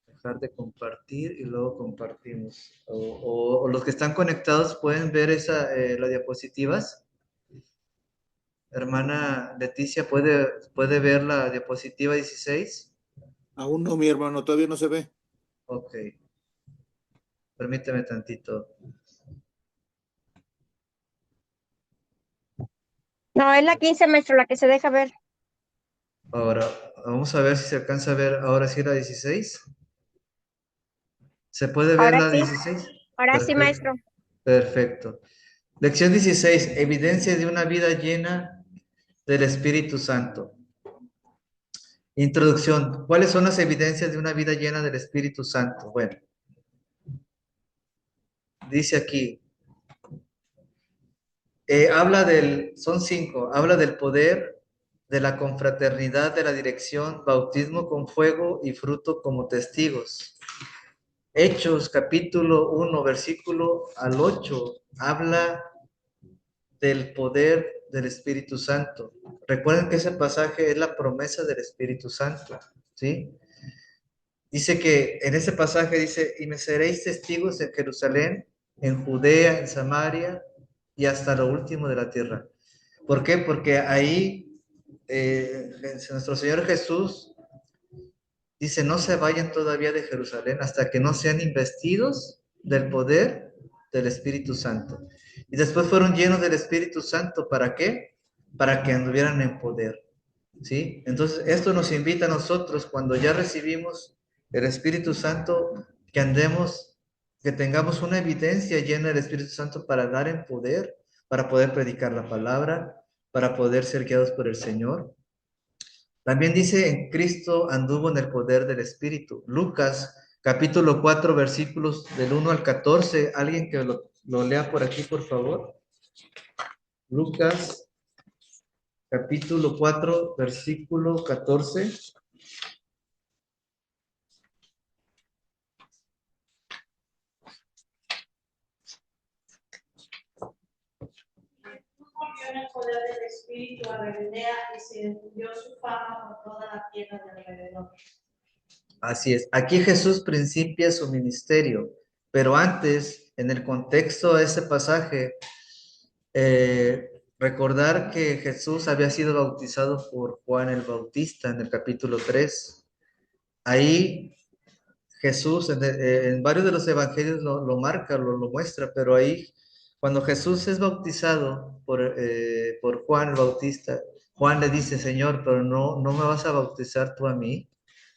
dejar de compartir y luego compartimos. O los que están conectados pueden ver las diapositivas. Hermana Leticia, ¿puede ver la diapositiva 16? Aún no, mi hermano, todavía no se ve. Ok, permíteme tantito. No, es la 15, maestro, la que se deja ver. Ahora, vamos a ver si se alcanza a ver ahora sí la 16. ¿Se puede ver Ahora la sí, 16? ahora sí, Perfecto, maestro. perfecto. Lección 16, evidencia de una vida llena del Espíritu Santo. Introducción. ¿Cuáles son las evidencias de una vida llena del Espíritu Santo? Bueno, dice aquí, son 5, habla del poder, de la confraternidad, de la dirección, bautismo con fuego y fruto como testigos. Hechos capítulo 1, versículo al 8, habla del poder del Espíritu Santo. Recuerden que ese pasaje es la promesa del Espíritu Santo, ¿sí? Dice que en ese pasaje dice, y me seréis testigos en Jerusalén, en Judea, en Samaria y hasta lo último de la tierra. ¿Por qué? Porque ahí nuestro Señor Jesús dice, no se vayan todavía de Jerusalén hasta que no sean investidos del poder del Espíritu Santo. Y después fueron llenos del Espíritu Santo, ¿para qué? Para que anduvieran en poder. ¿Sí? Entonces, esto nos invita a nosotros, cuando ya recibimos el Espíritu Santo, que andemos, que tengamos una evidencia llena del Espíritu Santo para dar en poder, para poder predicar la palabra, para poder ser guiados por el Señor. También dice, en Cristo anduvo en el poder del Espíritu. Lucas, capítulo 4, versículos del 1 al 14. Alguien que lo lea por aquí, por favor. Lucas, capítulo 4, versículo 14. Volvió en el poder del Espíritu a Galilea y se difundió su fama por toda la tierra de alrededor. Así es. Aquí Jesús principia su ministerio, pero antes, en el contexto de ese pasaje, recordar que Jesús había sido bautizado por Juan el Bautista en el capítulo 3. Ahí Jesús, en varios de los evangelios lo marca, lo muestra, pero ahí, cuando Jesús es bautizado por Juan el Bautista, Juan le dice, Señor, pero no me vas a bautizar tú a mí.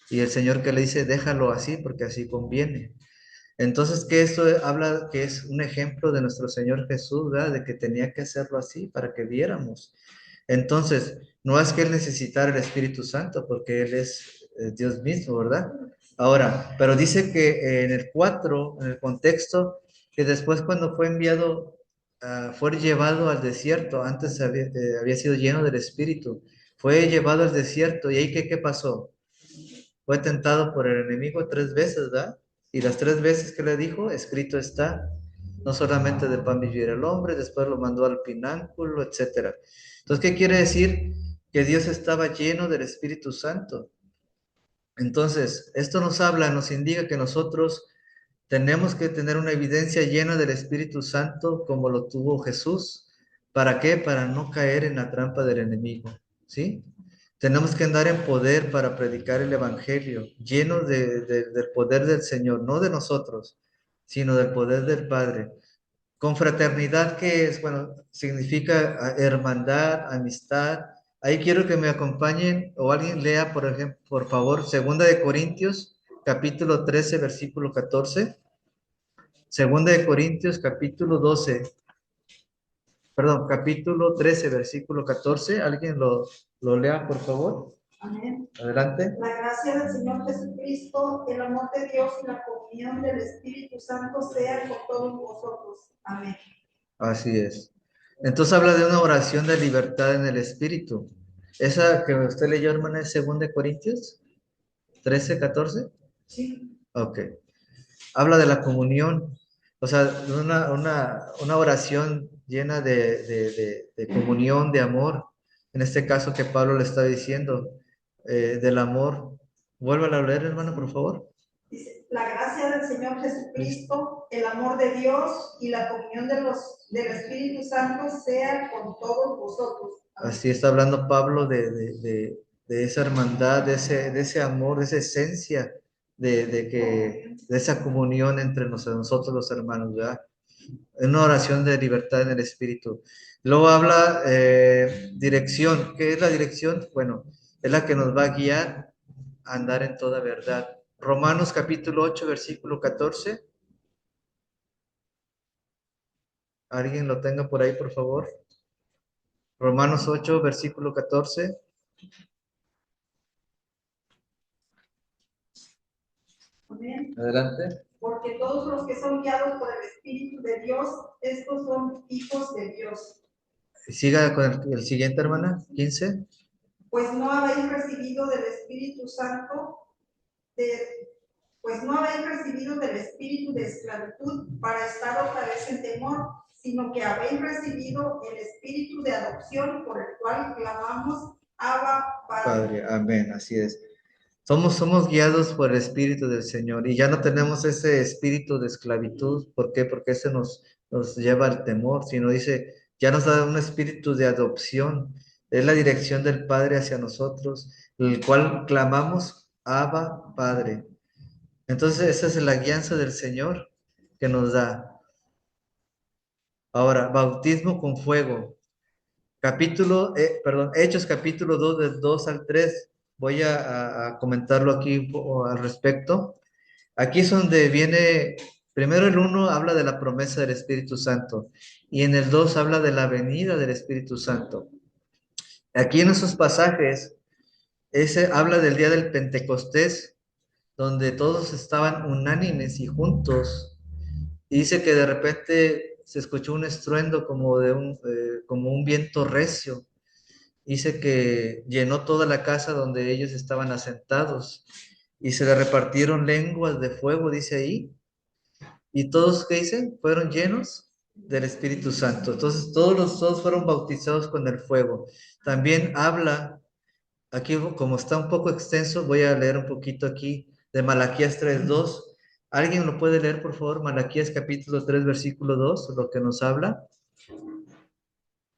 Y el Señor que le dice, déjalo así, porque así conviene. Entonces, que esto habla que es un ejemplo de nuestro Señor Jesús, ¿verdad? De que tenía que hacerlo así para que viéramos. Entonces, no es que Él necesitara el Espíritu Santo, porque Él es Dios mismo, ¿verdad? Ahora, pero dice que en el 4, en el contexto, que después cuando fue enviado, fue llevado al desierto, antes había sido lleno del Espíritu, fue llevado al desierto, y ahí ¿qué pasó? Fue tentado por el enemigo 3 veces, ¿verdad? Y las 3 veces que le dijo, escrito está, no solamente de pan vivirá el hombre, después lo mandó al pináculo, etcétera. Entonces, ¿qué quiere decir? Que Dios estaba lleno del Espíritu Santo. Entonces, esto nos indica que nosotros tenemos que tener una evidencia llena del Espíritu Santo como lo tuvo Jesús. ¿Para qué? Para no caer en la trampa del enemigo, ¿sí? Tenemos que andar en poder para predicar el Evangelio, llenos del poder del Señor, no de nosotros, sino del poder del Padre. Con fraternidad, que es, bueno, significa hermandad, amistad. Ahí quiero que me acompañen o alguien lea, por ejemplo, por favor, Segunda de Corintios, capítulo 13, versículo 14. Segunda de Corintios, capítulo 12, perdón, capítulo 13, versículo 14. ¿Alguien lo lea, por favor? Amén. Adelante. La gracia del Señor Jesucristo, el amor de Dios y la comunión del Espíritu Santo sea con todos vosotros. Amén. Así es. Entonces habla de una oración de libertad en el Espíritu. Esa que usted leyó, hermana, es 2 de Corintios 13, 14. Sí. Ok. Habla de la comunión, o sea, de una oración llena de comunión, de amor. En este caso que Pablo le está diciendo, del amor. Vuélvala a leer, hermano, por favor. Dice, la gracia del Señor Jesucristo, el amor de Dios y la comunión del Espíritu Santo sea con todos vosotros. Amén. Así está hablando Pablo de esa hermandad, de ese amor, de esa esencia, de esa comunión entre nosotros los hermanos, ¿verdad? Una oración de libertad en el Espíritu. Luego habla dirección. ¿Qué es la dirección? Bueno, es la que nos va a guiar a andar en toda verdad. Romanos capítulo 8, versículo 14. ¿Alguien lo tenga por ahí, por favor? Romanos 8, versículo 14. Amén. Adelante. Porque todos los que son guiados por el Espíritu de Dios, estos son hijos de Dios. Siga con el siguiente, hermana, 15. Pues no habéis recibido del Espíritu Santo, pues no habéis recibido del espíritu de esclavitud para estar otra vez en temor, sino que habéis recibido el espíritu de adopción por el cual clamamos Abba, Padre. Padre, amén, así es. Somos guiados por el Espíritu del Señor y ya no tenemos ese espíritu de esclavitud. ¿Por qué? Porque ese nos lleva al temor, sino dice, ya nos da un espíritu de adopción. Es la dirección del Padre hacia nosotros, el cual clamamos Abba, Padre. Entonces, esa es la guianza del Señor que nos da. Ahora, bautismo con fuego. Hechos capítulo 2, del 2 al 3. Voy a comentarlo aquí un poco al respecto. Aquí es donde viene, primero el 1 habla de la promesa del Espíritu Santo y en el 2 habla de la venida del Espíritu Santo. Aquí en esos pasajes, ese habla del día del Pentecostés, donde todos estaban unánimes y juntos. Y dice que de repente se escuchó un estruendo como un viento recio. Dice que llenó toda la casa donde ellos estaban asentados y se le repartieron lenguas de fuego, dice ahí. Y todos, ¿qué dicen? Fueron llenos del Espíritu Santo. Entonces todos fueron bautizados con el fuego. También habla, aquí como está un poco extenso, voy a leer un poquito aquí. de Malaquías 3:2. ¿Alguien lo puede leer, por favor? Malaquías capítulo 3, versículo 2, lo que nos habla.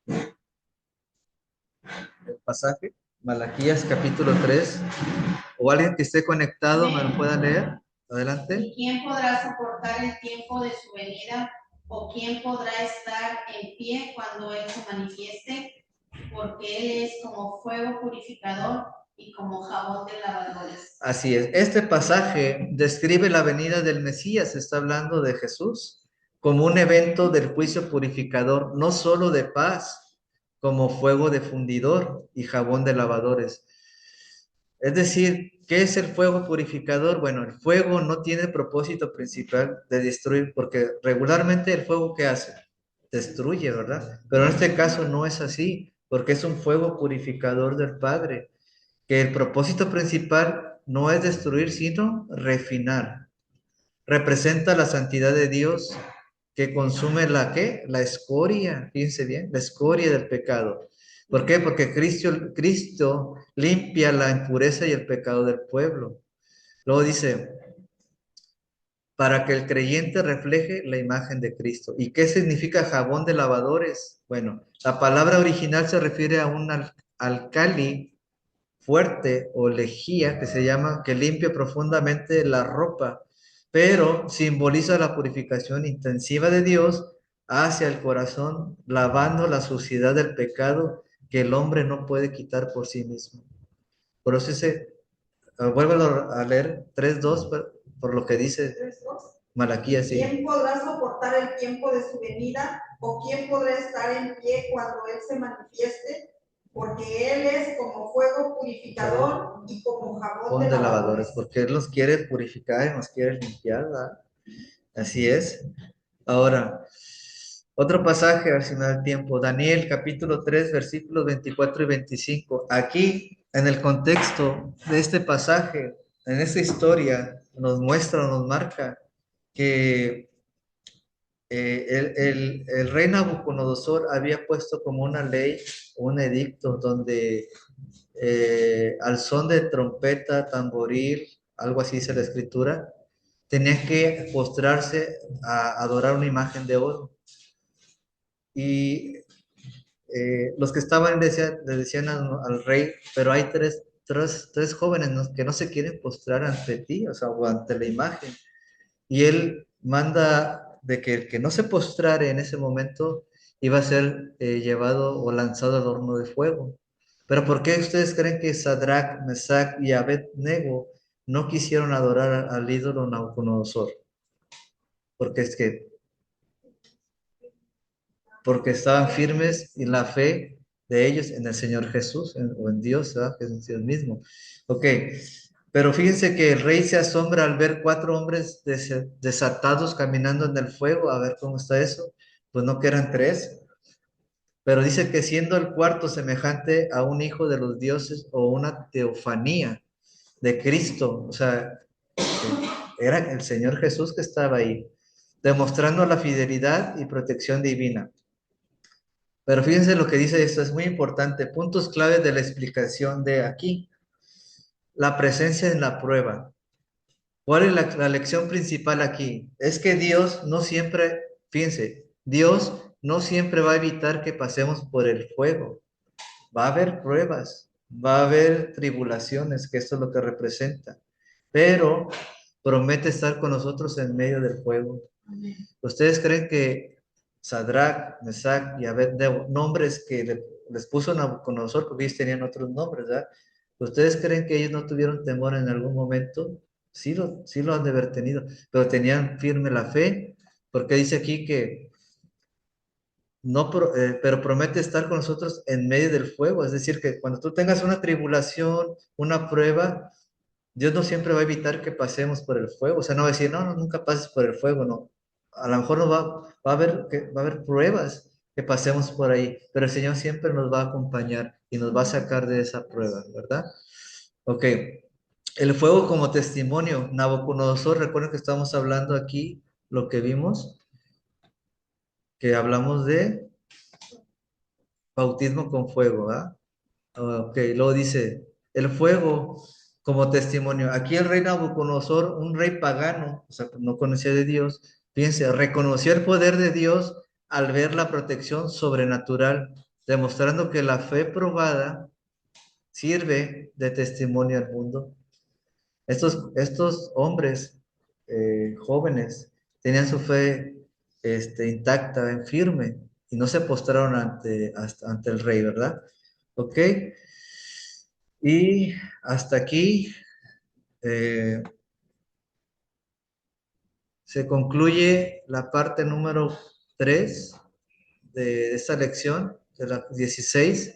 El pasaje, Malaquías capítulo 3, o alguien que esté conectado me lo pueda leer. Adelante. ¿Y quién podrá soportar el tiempo de su venida? ¿O quién podrá estar en pie cuando Él se manifieste? Porque Él es como fuego purificador y como jabón de lavadores. Así es. Este pasaje describe la venida del Mesías, está hablando de Jesús, como un evento del juicio purificador, no solo de paz, como fuego de fundidor y jabón de lavadores. Es decir, ¿qué es el fuego purificador? Bueno, el fuego no tiene propósito principal de destruir, porque regularmente el fuego ¿qué hace? Destruye, ¿verdad? Pero en este caso no es así, porque es un fuego purificador del Padre, que el propósito principal no es destruir, sino refinar. Representa la santidad de Dios que consume la ¿qué? La escoria, fíjense bien, la escoria del pecado. ¿Por qué? Porque Cristo limpia la impureza y el pecado del pueblo. Luego dice, para que el creyente refleje la imagen de Cristo. ¿Y qué significa jabón de lavadores? Bueno, la palabra original se refiere a un alcali fuerte o lejía que se llama, que limpia profundamente la ropa, pero simboliza la purificación intensiva de Dios hacia el corazón, lavando la suciedad del pecado que el hombre no puede quitar por sí mismo. Por eso vuelvo a leer 3:2 por lo que dice 3:2. Malaquías, sí. ¿Quién podrá soportar el tiempo de su venida? ¿O quién podrá estar en pie cuando Él se manifieste? Porque Él es como fuego purificador y como jabón de lavadores. Porque Él nos quiere purificar y nos quiere limpiar, ¿verdad? Así es. Ahora, otro pasaje, a ver si me da el tiempo. Daniel capítulo 3, versículos 24 y 25. Aquí, en el contexto de este pasaje, en esta historia, nos muestra, nos marca que el rey Nabucodonosor había puesto como una ley, un edicto, donde al son de trompeta, tamboril, algo así dice la escritura, tenían que postrarse a adorar una imagen de oro. Y los que estaban le decían al rey, pero hay tres jóvenes que no se quieren postrar ante ti, o sea, o ante la imagen. Y él manda de que el que no se postrare en ese momento iba a ser llevado o lanzado al horno de fuego. Pero ¿por qué ustedes creen que Sadrach, Mesach y Abednego no quisieron adorar al ídolo Nabucodonosor? Porque porque estaban firmes en la fe de ellos en el Señor Jesús o en Dios, ¿verdad? Que es Dios mismo. Ok, pero fíjense que el rey se asombra al ver 4 hombres desatados caminando en el fuego. A ver cómo está eso. Pues no que eran 3, pero dice que siendo el cuarto semejante a un hijo de los dioses o una teofanía de Cristo, o sea, era el Señor Jesús que estaba ahí, demostrando la fidelidad y protección divina. Pero fíjense lo que dice esto, es muy importante. Puntos clave de la explicación de aquí. La presencia en la prueba. ¿Cuál es la lección principal aquí? Es que Dios no siempre, fíjense, Dios no siempre va a evitar que pasemos por el fuego. Va a haber pruebas, va a haber tribulaciones, que esto es lo que representa. Pero promete estar con nosotros en medio del fuego. ¿Ustedes creen que Sadrach, Mesach y Abednego, nombres que les puso Nabucodonosor, porque ellos tenían otros nombres, ¿verdad? ¿Ustedes creen que ellos no tuvieron temor en algún momento? Sí lo han de haber tenido, pero tenían firme la fe, porque dice aquí que no, pero promete estar con nosotros en medio del fuego. Es decir, que cuando tú tengas una tribulación, una prueba, Dios no siempre va a evitar que pasemos por el fuego. O sea, no va a decir, no, no, nunca pases por el fuego, no. A lo mejor va a haber pruebas que pasemos por ahí, pero el Señor siempre nos va a acompañar y nos va a sacar de esa prueba, ¿verdad? Ok. El fuego como testimonio. Nabucodonosor, recuerden que estamos hablando aquí, lo que vimos, que hablamos de bautismo con fuego, ¿ah? Ok, luego dice, el fuego como testimonio. Aquí el rey Nabucodonosor, un rey pagano, o sea, no conocía de Dios, fíjense, reconoció el poder de Dios al ver la protección sobrenatural, demostrando que la fe probada sirve de testimonio al mundo. Estos hombres jóvenes tenían su fe intacta, en firme, y no se postraron ante el rey, ¿verdad? ¿Ok? Y hasta aquí eh, se concluye la parte número 3 de esta lección, de la 16.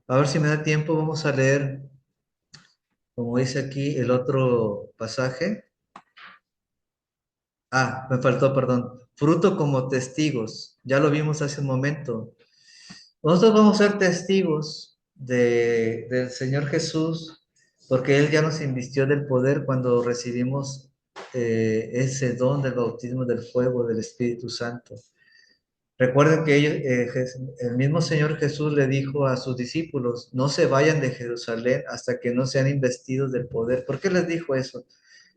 A ver si me da tiempo, vamos a leer, como dice aquí, el otro pasaje. Ah, me faltó, perdón. Fruto como testigos. Ya lo vimos hace un momento. Nosotros vamos a ser testigos del Señor Jesús, porque Él ya nos invistió del poder cuando recibimos ese don del bautismo del fuego del Espíritu Santo. Recuerden que el mismo Señor Jesús le dijo a sus discípulos, no se vayan de Jerusalén hasta que no sean investidos del poder. ¿Por qué les dijo eso?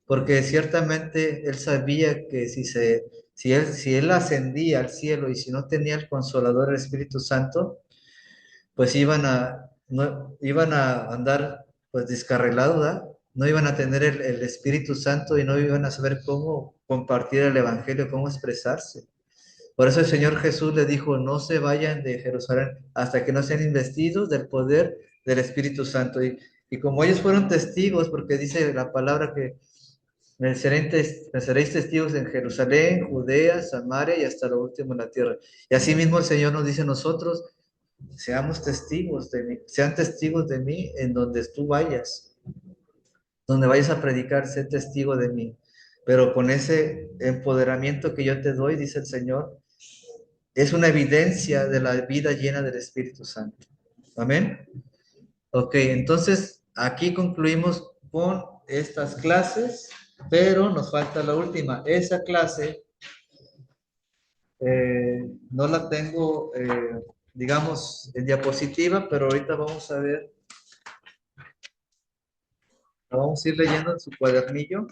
Porque ciertamente él sabía que si él ascendía al cielo y si no tenía el Consolador, el Espíritu Santo, pues iban a andar pues descarrilados, ¿verdad? No iban a tener el Espíritu Santo y no iban a saber cómo compartir el Evangelio, cómo expresarse. Por eso el Señor Jesús le dijo, no se vayan de Jerusalén hasta que no sean investidos del poder del Espíritu Santo. Y como ellos fueron testigos, porque dice la palabra que me seréis testigos en Jerusalén, Judea, Samaria y hasta lo último en la tierra. Y así mismo el Señor nos dice a nosotros, seamos testigos de mí, sean testigos de mí en donde tú vayas, donde vayas a predicar, sé testigo de mí. Pero con ese empoderamiento que yo te doy, dice el Señor, es una evidencia de la vida llena del Espíritu Santo. Amén. Ok, entonces aquí concluimos con estas clases, pero nos falta la última. Esa clase no la tengo, digamos, en diapositiva, pero ahorita vamos a ver, la vamos a ir leyendo en su cuadernillo,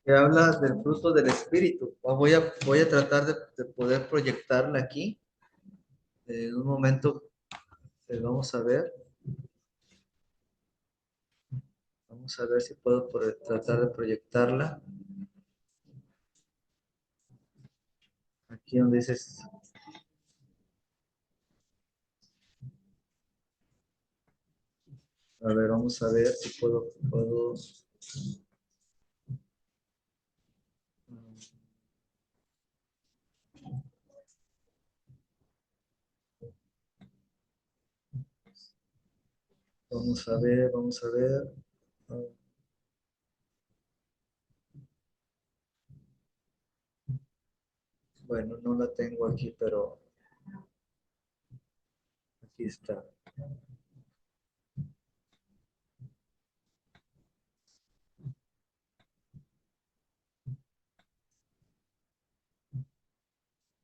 que habla del fruto del Espíritu. Voy a tratar de poder proyectarla aquí. En un momento, vamos a ver. Vamos a ver si puedo tratar de proyectarla. Aquí donde dices. A ver, vamos a ver si puedo. Vamos a ver, vamos a ver. Bueno, no la tengo aquí, pero aquí está.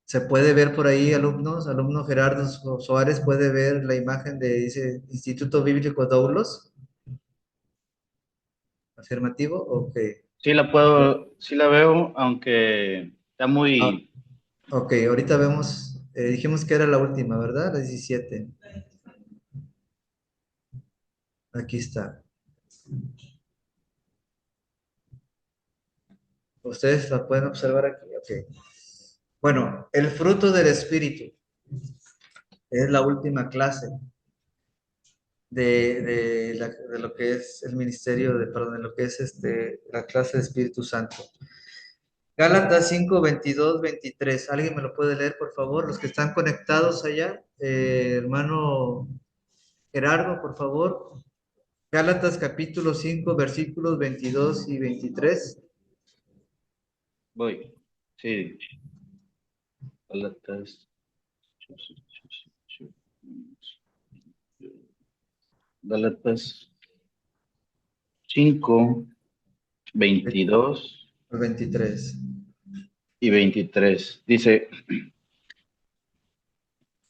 Se puede ver por ahí, alumno Gerardo Suárez, puede ver la imagen de ese Instituto Bíblico Doulos. ¿Afirmativo? Ok. Sí la veo, aunque está Ah, muy... ok, ahorita vemos, dijimos que era la última, ¿verdad? La 17. Aquí está. Ustedes la pueden observar aquí. Ok. Bueno, el fruto del Espíritu es la última clase de lo que es el ministerio, perdón, de lo que es la clase de Espíritu Santo. Gálatas 5, 22, 23. ¿Alguien me lo puede leer, por favor? Los que están conectados allá. Hermano Gerardo, por favor. Gálatas capítulo 5, versículos 22 y 23. Voy. Sí. Gálatas. Gálatas 5, 22 El 23. y 23. Dice,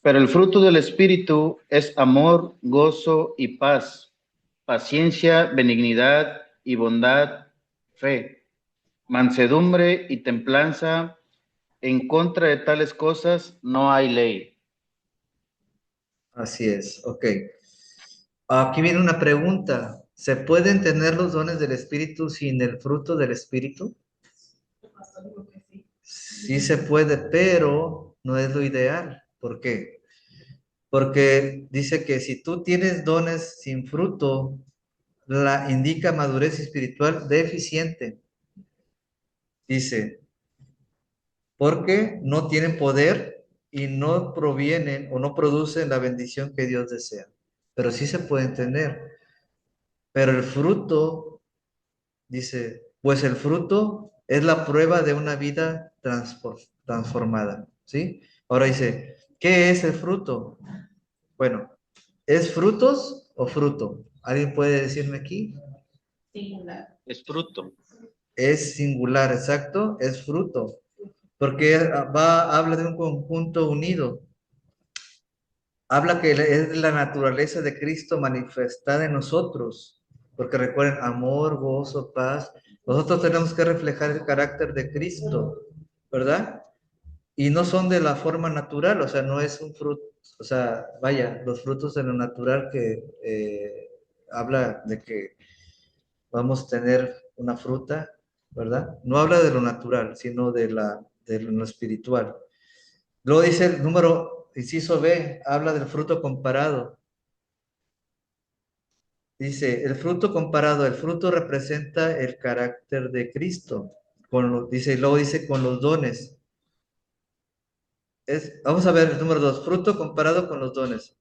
Pero el fruto del Espíritu es amor, gozo y paz, paciencia, benignidad y bondad, fe, mansedumbre y templanza. En contra de tales cosas no hay ley. Así es, ok. Aquí viene una pregunta. ¿Se pueden tener los dones del Espíritu sin el fruto del Espíritu? Sí se puede, pero no es lo ideal. ¿Por qué? Porque dice que si tú tienes dones sin fruto, la indica madurez espiritual deficiente. Dice, porque no tienen poder y no provienen o no producen la bendición que Dios desea. Pero sí se pueden tener. Pero el fruto, dice, pues el fruto es la prueba de una vida transformada, ¿sí? Ahora dice, ¿qué es el fruto? Bueno, ¿es frutos o fruto? ¿Alguien puede decirme aquí? Es fruto. Es singular, exacto, es fruto, porque habla de un conjunto unido. Habla que es la naturaleza de Cristo manifestada en nosotros, porque recuerden, amor, gozo, paz. Nosotros tenemos que reflejar el carácter de Cristo, ¿verdad? Y no son de la forma natural, o sea, no es un fruto, o sea, vaya, los frutos de lo natural que habla de que vamos a tener una fruta, ¿verdad? No habla de lo natural, sino de lo espiritual. Luego dice el número, inciso B, habla del fruto comparado. Dice, el fruto comparado, el fruto representa el carácter de Cristo. Dice, luego dice con los dones. Vamos a ver el número 2, fruto comparado con los dones.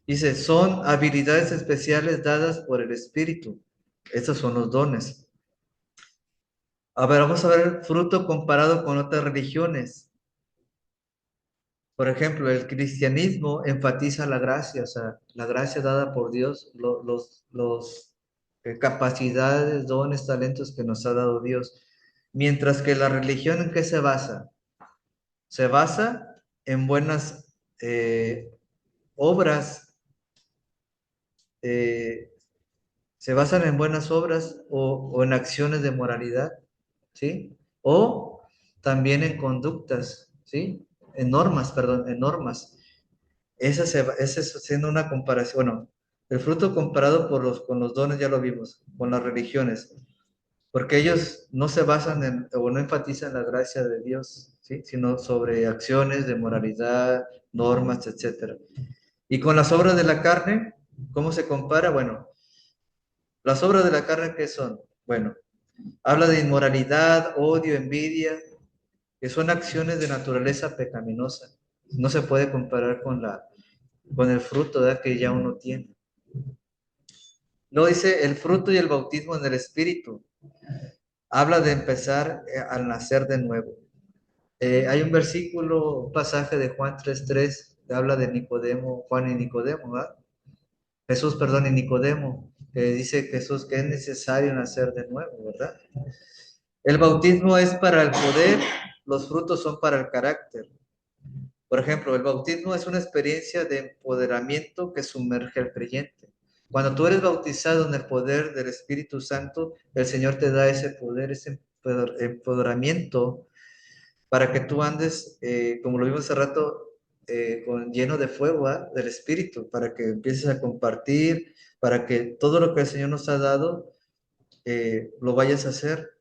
Dice, son habilidades especiales dadas por el Espíritu. Estos son los dones. A ver, vamos a ver el fruto comparado con otras religiones. Por ejemplo, el cristianismo enfatiza la gracia, o sea, la gracia dada por Dios, los capacidades, dones, talentos que nos ha dado Dios. Mientras que la religión, ¿en qué se basa? Se basa en buenas obras, eh, se basan en buenas obras o en acciones de moralidad, ¿sí? O también en conductas, ¿sí? En normas, perdón, en normas. Esa es haciendo una comparación. Bueno, el fruto comparado con los dones ya lo vimos, con las religiones, porque ellos no se basan o no enfatizan la gracia de Dios, ¿sí? Sino sobre acciones de moralidad, normas, etcétera. Y con las obras de la carne, ¿cómo se compara? Bueno, las obras de la carne, ¿qué son? Bueno, habla de inmoralidad, odio, envidia, que son acciones de naturaleza pecaminosa. No se puede comparar con el fruto, ¿verdad?, que ya uno tiene. No dice el fruto y el bautismo en el Espíritu. Habla de empezar al nacer de nuevo. Hay un versículo, un pasaje de Juan 3:3 que habla de Nicodemo, Juan y Nicodemo, ¿verdad? Jesús, perdón, y Nicodemo, que dice Jesús que es necesario nacer de nuevo, ¿verdad? El bautismo es para el poder, los frutos son para el carácter. Por ejemplo, el bautismo es una experiencia de empoderamiento que sumerge al creyente. Cuando tú eres bautizado en el poder del Espíritu Santo, el Señor te da ese poder, ese empoderamiento para que tú andes, como lo vimos hace rato, lleno de fuego, del Espíritu, para que empieces a compartir, para que todo lo que el Señor nos ha dado, lo vayas a hacer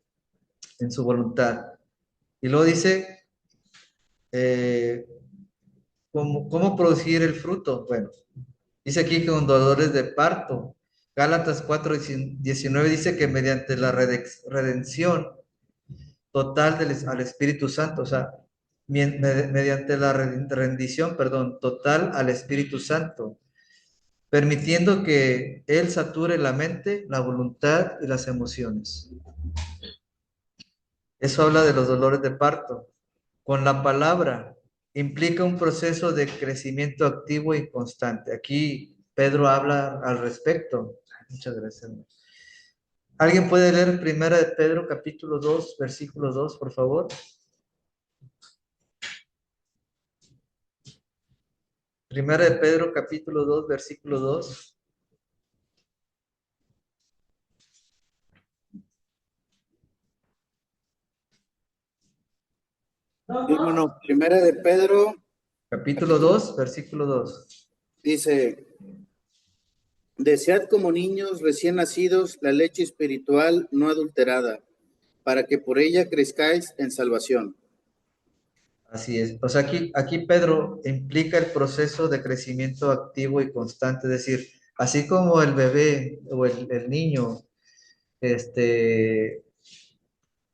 en su voluntad. Y luego dice, ¿cómo producir el fruto? Bueno, dice aquí que con dolores de parto. Gálatas 4:19 dice que mediante la redención total al Espíritu Santo, o sea, mediante la rendición, perdón, total al Espíritu Santo, permitiendo que Él sature la mente, la voluntad y las emociones. Eso habla de los dolores de parto. Con la palabra implica un proceso de crecimiento activo y constante. Aquí Pedro habla al respecto. Muchas gracias. ¿Alguien puede leer Primera de Pedro, capítulo 2, versículo 2, por favor? Primera de Pedro, capítulo 2, versículo 2. Hermano, primera de Pedro Capítulo 2, versículo 2. dice, desead como niños recién nacidos la leche espiritual no adulterada, para que por ella crezcáis en salvación. Así es. O sea, aquí Pedro implica el proceso de crecimiento activo y constante, es decir, así como el bebé o el niño este,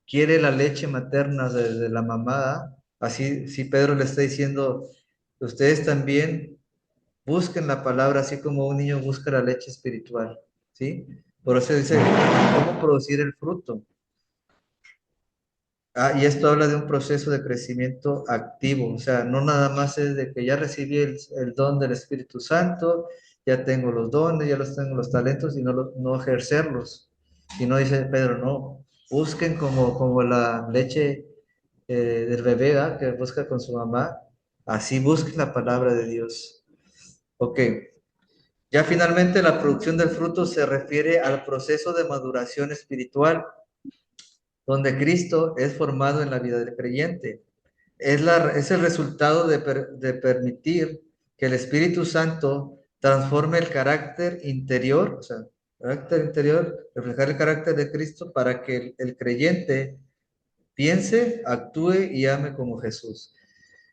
quiere la leche materna de la mamá, así sí Pedro le está diciendo, ustedes también busquen la palabra así como un niño busca la leche espiritual, ¿sí? Por eso dice, ¿cómo producir el fruto? Ah, y esto habla de un proceso de crecimiento activo, o sea, no nada más es de que ya recibí el don del Espíritu Santo, ya tengo los dones, ya los tengo los talentos y no ejercerlos. Y no dice Pedro, no, busquen como la leche del bebé, ¿ah? Que busca con su mamá, así busquen la palabra de Dios. Ok, ya finalmente la producción del fruto se refiere al proceso de maduración espiritual donde Cristo es formado en la vida del creyente. Es el resultado de permitir que el Espíritu Santo transforme el carácter interior, o sea, carácter interior, reflejar el carácter de Cristo para que el creyente piense, actúe y ame como Jesús.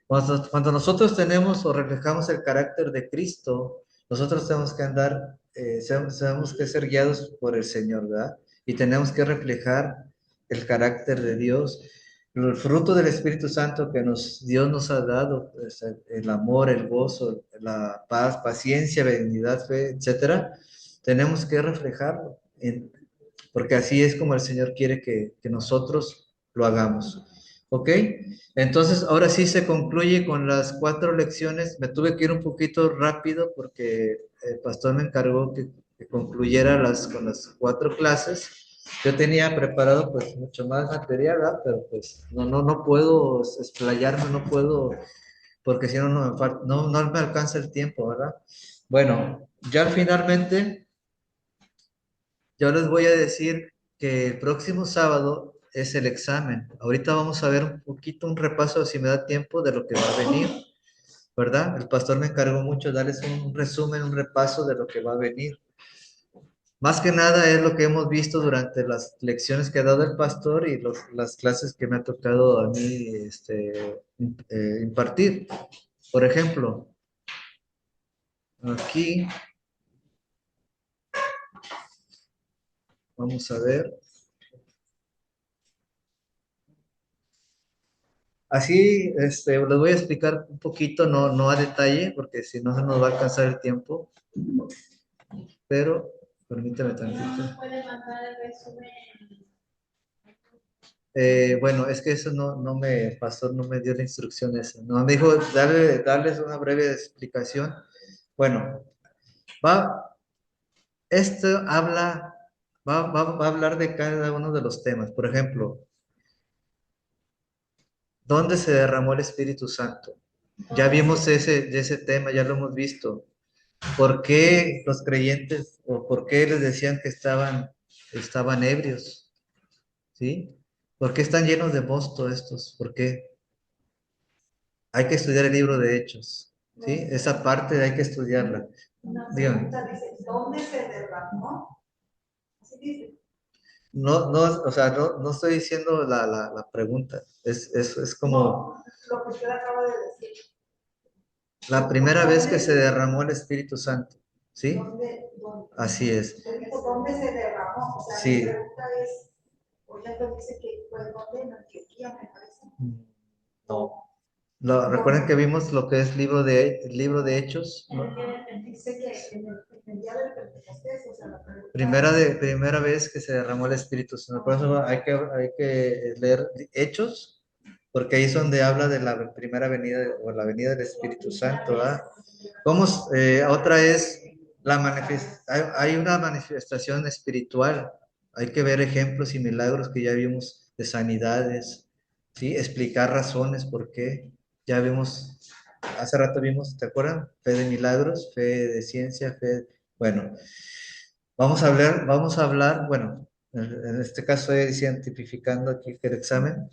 Cuando nosotros tenemos o reflejamos el carácter de Cristo, nosotros tenemos que andar, tenemos que ser guiados por el Señor, ¿verdad? Y tenemos que reflejar el carácter de Dios. El fruto del Espíritu Santo que Dios nos ha dado, pues, el amor, el gozo, la paz, paciencia, benignidad, fe, etcétera, tenemos que reflejarlo, porque así es como el Señor quiere que nosotros lo hagamos. ¿Ok? Entonces, ahora sí se concluye con las 4 lecciones. Me tuve que ir un poquito rápido porque el pastor me encargó que concluyera con las 4 clases. Yo tenía preparado pues mucho más material, ¿verdad? Pero pues no puedo explayarme, no puedo, porque si no, no me alcanza el tiempo, ¿verdad? Bueno, ya finalmente, yo les voy a decir que el próximo sábado es el examen. Ahorita vamos a ver un poquito, un repaso, si me da tiempo, de lo que va a venir, ¿verdad? El pastor me encargó mucho darles un resumen, un repaso de lo que va a venir. Más que nada es lo que hemos visto durante las lecciones que ha dado el pastor y las clases que me ha tocado a mí impartir. Por ejemplo, aquí vamos a ver. Así, les voy a explicar un poquito, no a detalle, porque si no se nos va a alcanzar el tiempo, pero permítame tantito. ¿Puede mandar el resumen? Bueno, es que eso el pastor no me dio la instrucción esa, no, me dijo darles una breve explicación. Bueno, esto va a hablar de cada uno de los temas. Por ejemplo, ¿dónde se derramó el Espíritu Santo? Ya vimos de ese tema, ya lo hemos visto. ¿Por qué los creyentes o por qué les decían que estaban ebrios? ¿Sí? ¿Por qué están llenos de mosto estos? ¿Por qué? Hay que estudiar el libro de Hechos. ¿Sí? Esa parte hay que estudiarla. Una Dígame. pregunta dice, ¿dónde se derramó? Así dice. No, o sea, no estoy diciendo la pregunta. Es como No, lo que usted acaba de decir. la primera vez que se derramó el Espíritu Santo. ¿Sí? ¿Dónde? Así es. Usted dijo, ¿dónde se derramó? O sea, Sí. mi pregunta es, por ejemplo, dice que fue ¿dónde? En Antioquía, me parece. No. Recuerden que vimos lo que es el libro de Hechos, ¿no? Dice que en el día del Pentecostés, o sea, la pregunta Primera vez que se derramó el Espíritu Santo. Por eso hay que leer Hechos, porque ahí es donde habla de la primera venida o la venida del Espíritu Santo, ¿verdad? Otra es hay una manifestación espiritual. Hay que ver ejemplos y milagros que ya vimos de sanidades, ¿sí? Explicar razones por qué. Ya vimos hace rato vimos, ¿te acuerdan? Fe de milagros, fe de ciencia, fe... Bueno, vamos a hablar, bueno, en este caso estoy cientificando aquí el examen,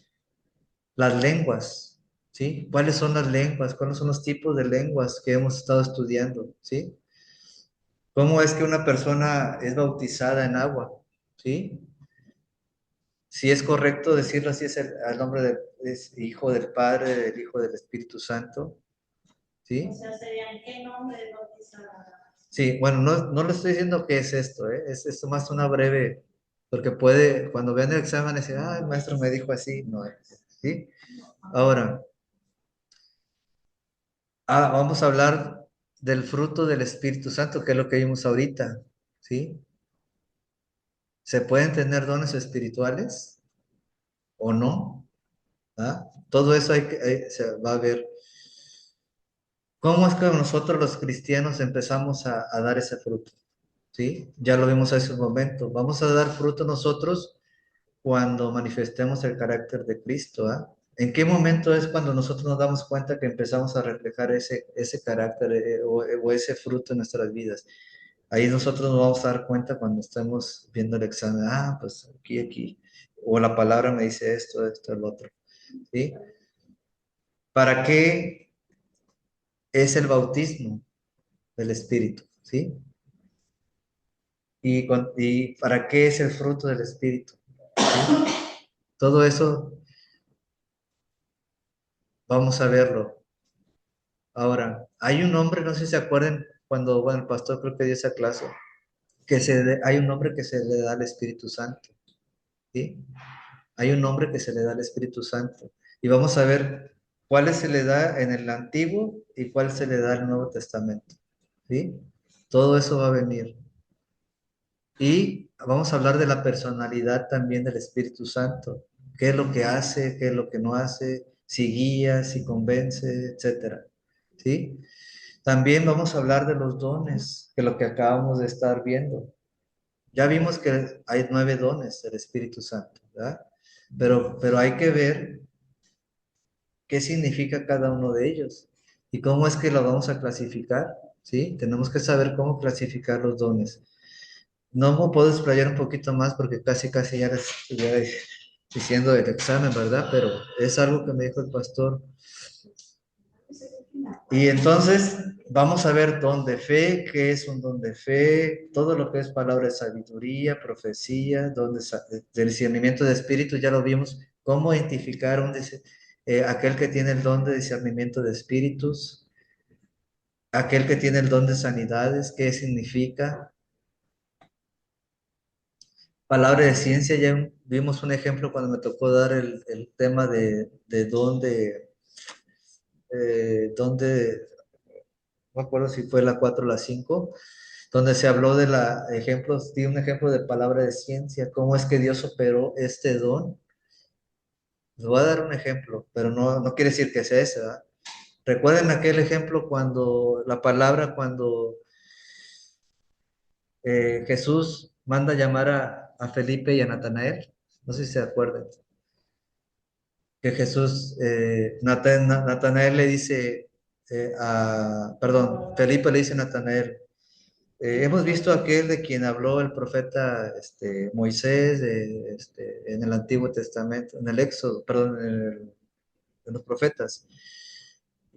las lenguas, ¿sí? ¿Cuáles son las lenguas? ¿Cuáles son los tipos de lenguas que hemos estado estudiando, ¿sí? ¿Cómo es que una persona es bautizada en agua, ¿sí? Si es correcto decirlo así, es el nombre del es hijo del Padre, del Hijo del Espíritu Santo, ¿sí? O sea, serían qué nombre de bautizada. Sí, bueno, no le estoy diciendo qué es esto, ¿eh? Es esto más una breve, porque puede, cuando vean el examen, decir, ah, el maestro me dijo así, no es, ¿sí? Ahora, vamos a hablar del fruto del Espíritu Santo, que es lo que vimos ahorita, ¿sí? ¿Se pueden tener dones espirituales o no? ¿Ah? Todo eso se va a ver. ¿Cómo es que nosotros los cristianos empezamos a dar ese fruto? ¿Sí? Ya lo vimos hace un momento. Vamos a dar fruto nosotros cuando manifestemos el carácter de Cristo. ¿Ah? ¿En qué momento es cuando nosotros nos damos cuenta que empezamos a reflejar ese carácter o ese fruto en nuestras vidas? Ahí nosotros nos vamos a dar cuenta cuando estemos viendo el examen. Ah, pues aquí. O la palabra me dice esto, el otro. ¿Sí? ¿Para qué es el bautismo del Espíritu? ¿Sí? ¿Y para qué es el fruto del Espíritu? ¿Sí? Todo eso vamos a verlo. Ahora, hay un nombre, no sé si se acuerdan, cuando, bueno, el pastor creo que dio esa clase, hay un nombre que se le da al Espíritu Santo, ¿sí? Hay un nombre que se le da al Espíritu Santo. Y vamos a ver cuál se le da en el Antiguo y cuál se le da en el Nuevo Testamento, ¿sí? Todo eso va a venir. Y vamos a hablar de la personalidad también del Espíritu Santo. ¿Qué es lo que hace? ¿Qué es lo que no hace? Si guía, si convence, etcétera. ¿Sí? También vamos a hablar de los dones, que es lo que acabamos de estar viendo. Ya vimos que hay 9 dones del Espíritu Santo, ¿verdad? Pero hay que ver qué significa cada uno de ellos y cómo es que lo vamos a clasificar, ¿sí? Tenemos que saber cómo clasificar los dones. No me puedo explayar un poquito más porque casi ya les estuviera diciendo el examen, ¿verdad? Pero es algo que me dijo el pastor. Y entonces vamos a ver don de fe, qué es un don de fe, todo lo que es palabra de sabiduría, profecía, don de discernimiento de espíritu, ya lo vimos, cómo identificar aquel que tiene el don de discernimiento de espíritus, aquel que tiene el don de sanidades, qué significa. Palabra de ciencia, ya vimos un ejemplo cuando me tocó dar el tema de dónde, no me acuerdo si fue la 4 o la 5, donde se habló de di un ejemplo de palabra de ciencia, cómo es que Dios operó este don. Les voy a dar un ejemplo, pero no quiere decir que sea ese, ¿verdad? Recuerden aquel ejemplo cuando Jesús manda llamar a Felipe y a Natanael, no sé si se acuerdan. Que Jesús, Natanael le dice, perdón, Felipe le dice a Natanael, hemos visto aquel de quien habló el profeta Moisés en el Antiguo Testamento, en el Éxodo, perdón, en los profetas.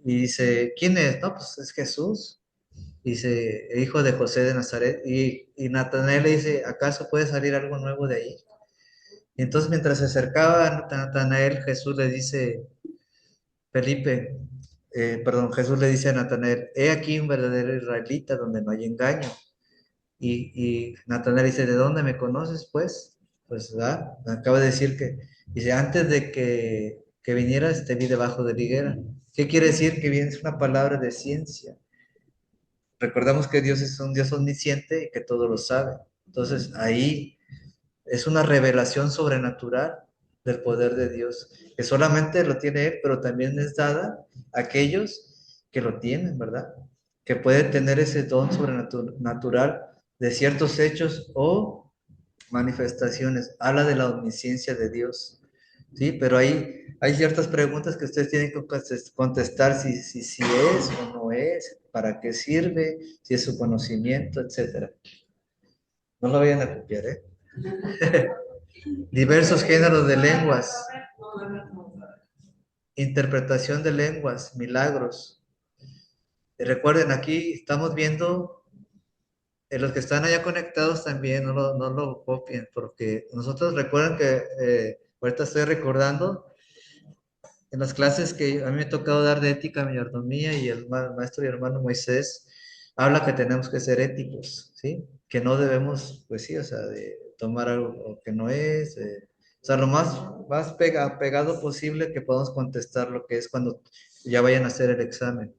Y dice, ¿quién es? No, pues es Jesús. Dice, hijo de José de Nazaret. Y Natanael le dice, ¿acaso puede salir algo nuevo de ahí? Y entonces mientras se acercaba a Natanael, Jesús le dice, Jesús le dice a Natanael, he aquí un verdadero israelita donde no hay engaño. Y Natanael dice, ¿de dónde me conoces, pues? Pues, ¿verdad? Me acaba de decir dice, antes de que vinieras te vi debajo de la higuera. ¿Qué quiere decir? Que viene es una palabra de ciencia. Recordamos que Dios es un Dios omnisciente y que todo lo sabe. Entonces, ahí es una revelación sobrenatural del poder de Dios, que solamente lo tiene Él, pero también es dada a aquellos que lo tienen, ¿verdad? Que pueden tener ese don sobrenatural de ciertos hechos o manifestaciones. Habla de la omnisciencia de Dios. ¿sí? Pero hay ciertas preguntas que ustedes tienen que contestar si es o no es, para qué sirve, si es su conocimiento, etcétera. No lo vayan a copiar, ¿eh? Diversos géneros de lenguas, interpretación de lenguas, milagros. Y recuerden, aquí estamos viendo, los que están allá conectados también, no lo copien, porque nosotros recuerden que ahorita estoy recordando en las clases que a mí me ha tocado dar de ética, mayordomía, y el maestro y hermano Moisés habla que tenemos que ser éticos, ¿sí? Que no debemos, pues sí, o sea, de tomar algo que no es, o sea, lo más pegado posible que podamos contestar lo que es cuando ya vayan a hacer el examen.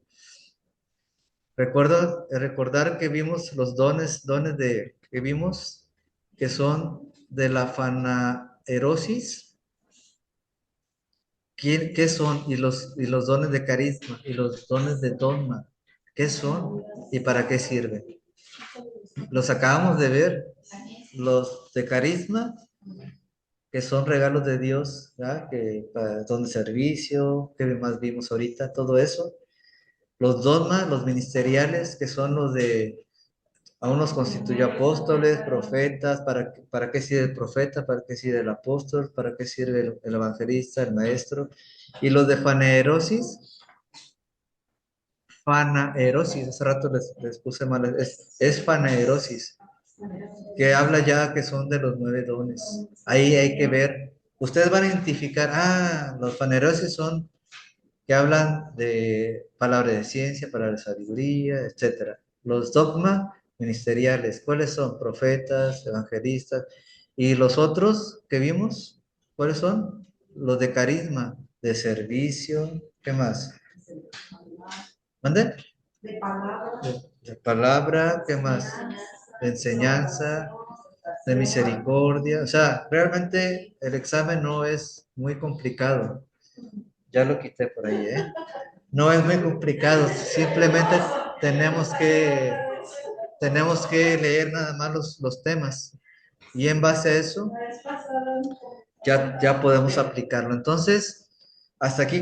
Recordar que vimos los dones que vimos, que son de la fanaerosis. ¿Qué son? Y los dones de carisma y los dones de dogma, ¿qué son y para qué sirven? Los acabamos de ver. Los de carisma, que son regalos de Dios, ¿verdad? Que para don de servicio, que más vimos ahorita, todo eso. Los dogmas, los ministeriales, que son los de a unos constituyó apóstoles, profetas, ¿para qué sirve el profeta? ¿Para qué sirve el apóstol? ¿Para qué sirve el evangelista, el maestro? Y los de fanaerosis, hace rato les puse mal, es fanaerosis, que habla ya que son de los 9 dones. Ahí hay que ver, ustedes van a identificar, los fanerosis son que hablan de palabra de ciencia, palabra de sabiduría, etcétera. Los dogmas ministeriales, ¿cuáles son? Profetas, evangelistas. Y los otros que vimos, ¿cuáles son? Los de carisma, de servicio, ¿qué más? ¿Mande? De palabra. De palabra, ¿qué más? De enseñanza, de misericordia. O sea, realmente el examen no es muy complicado. Ya lo quité por ahí, ¿eh? No es muy complicado, simplemente tenemos que leer nada más los temas y en base a eso ya podemos aplicarlo. Entonces, hasta aquí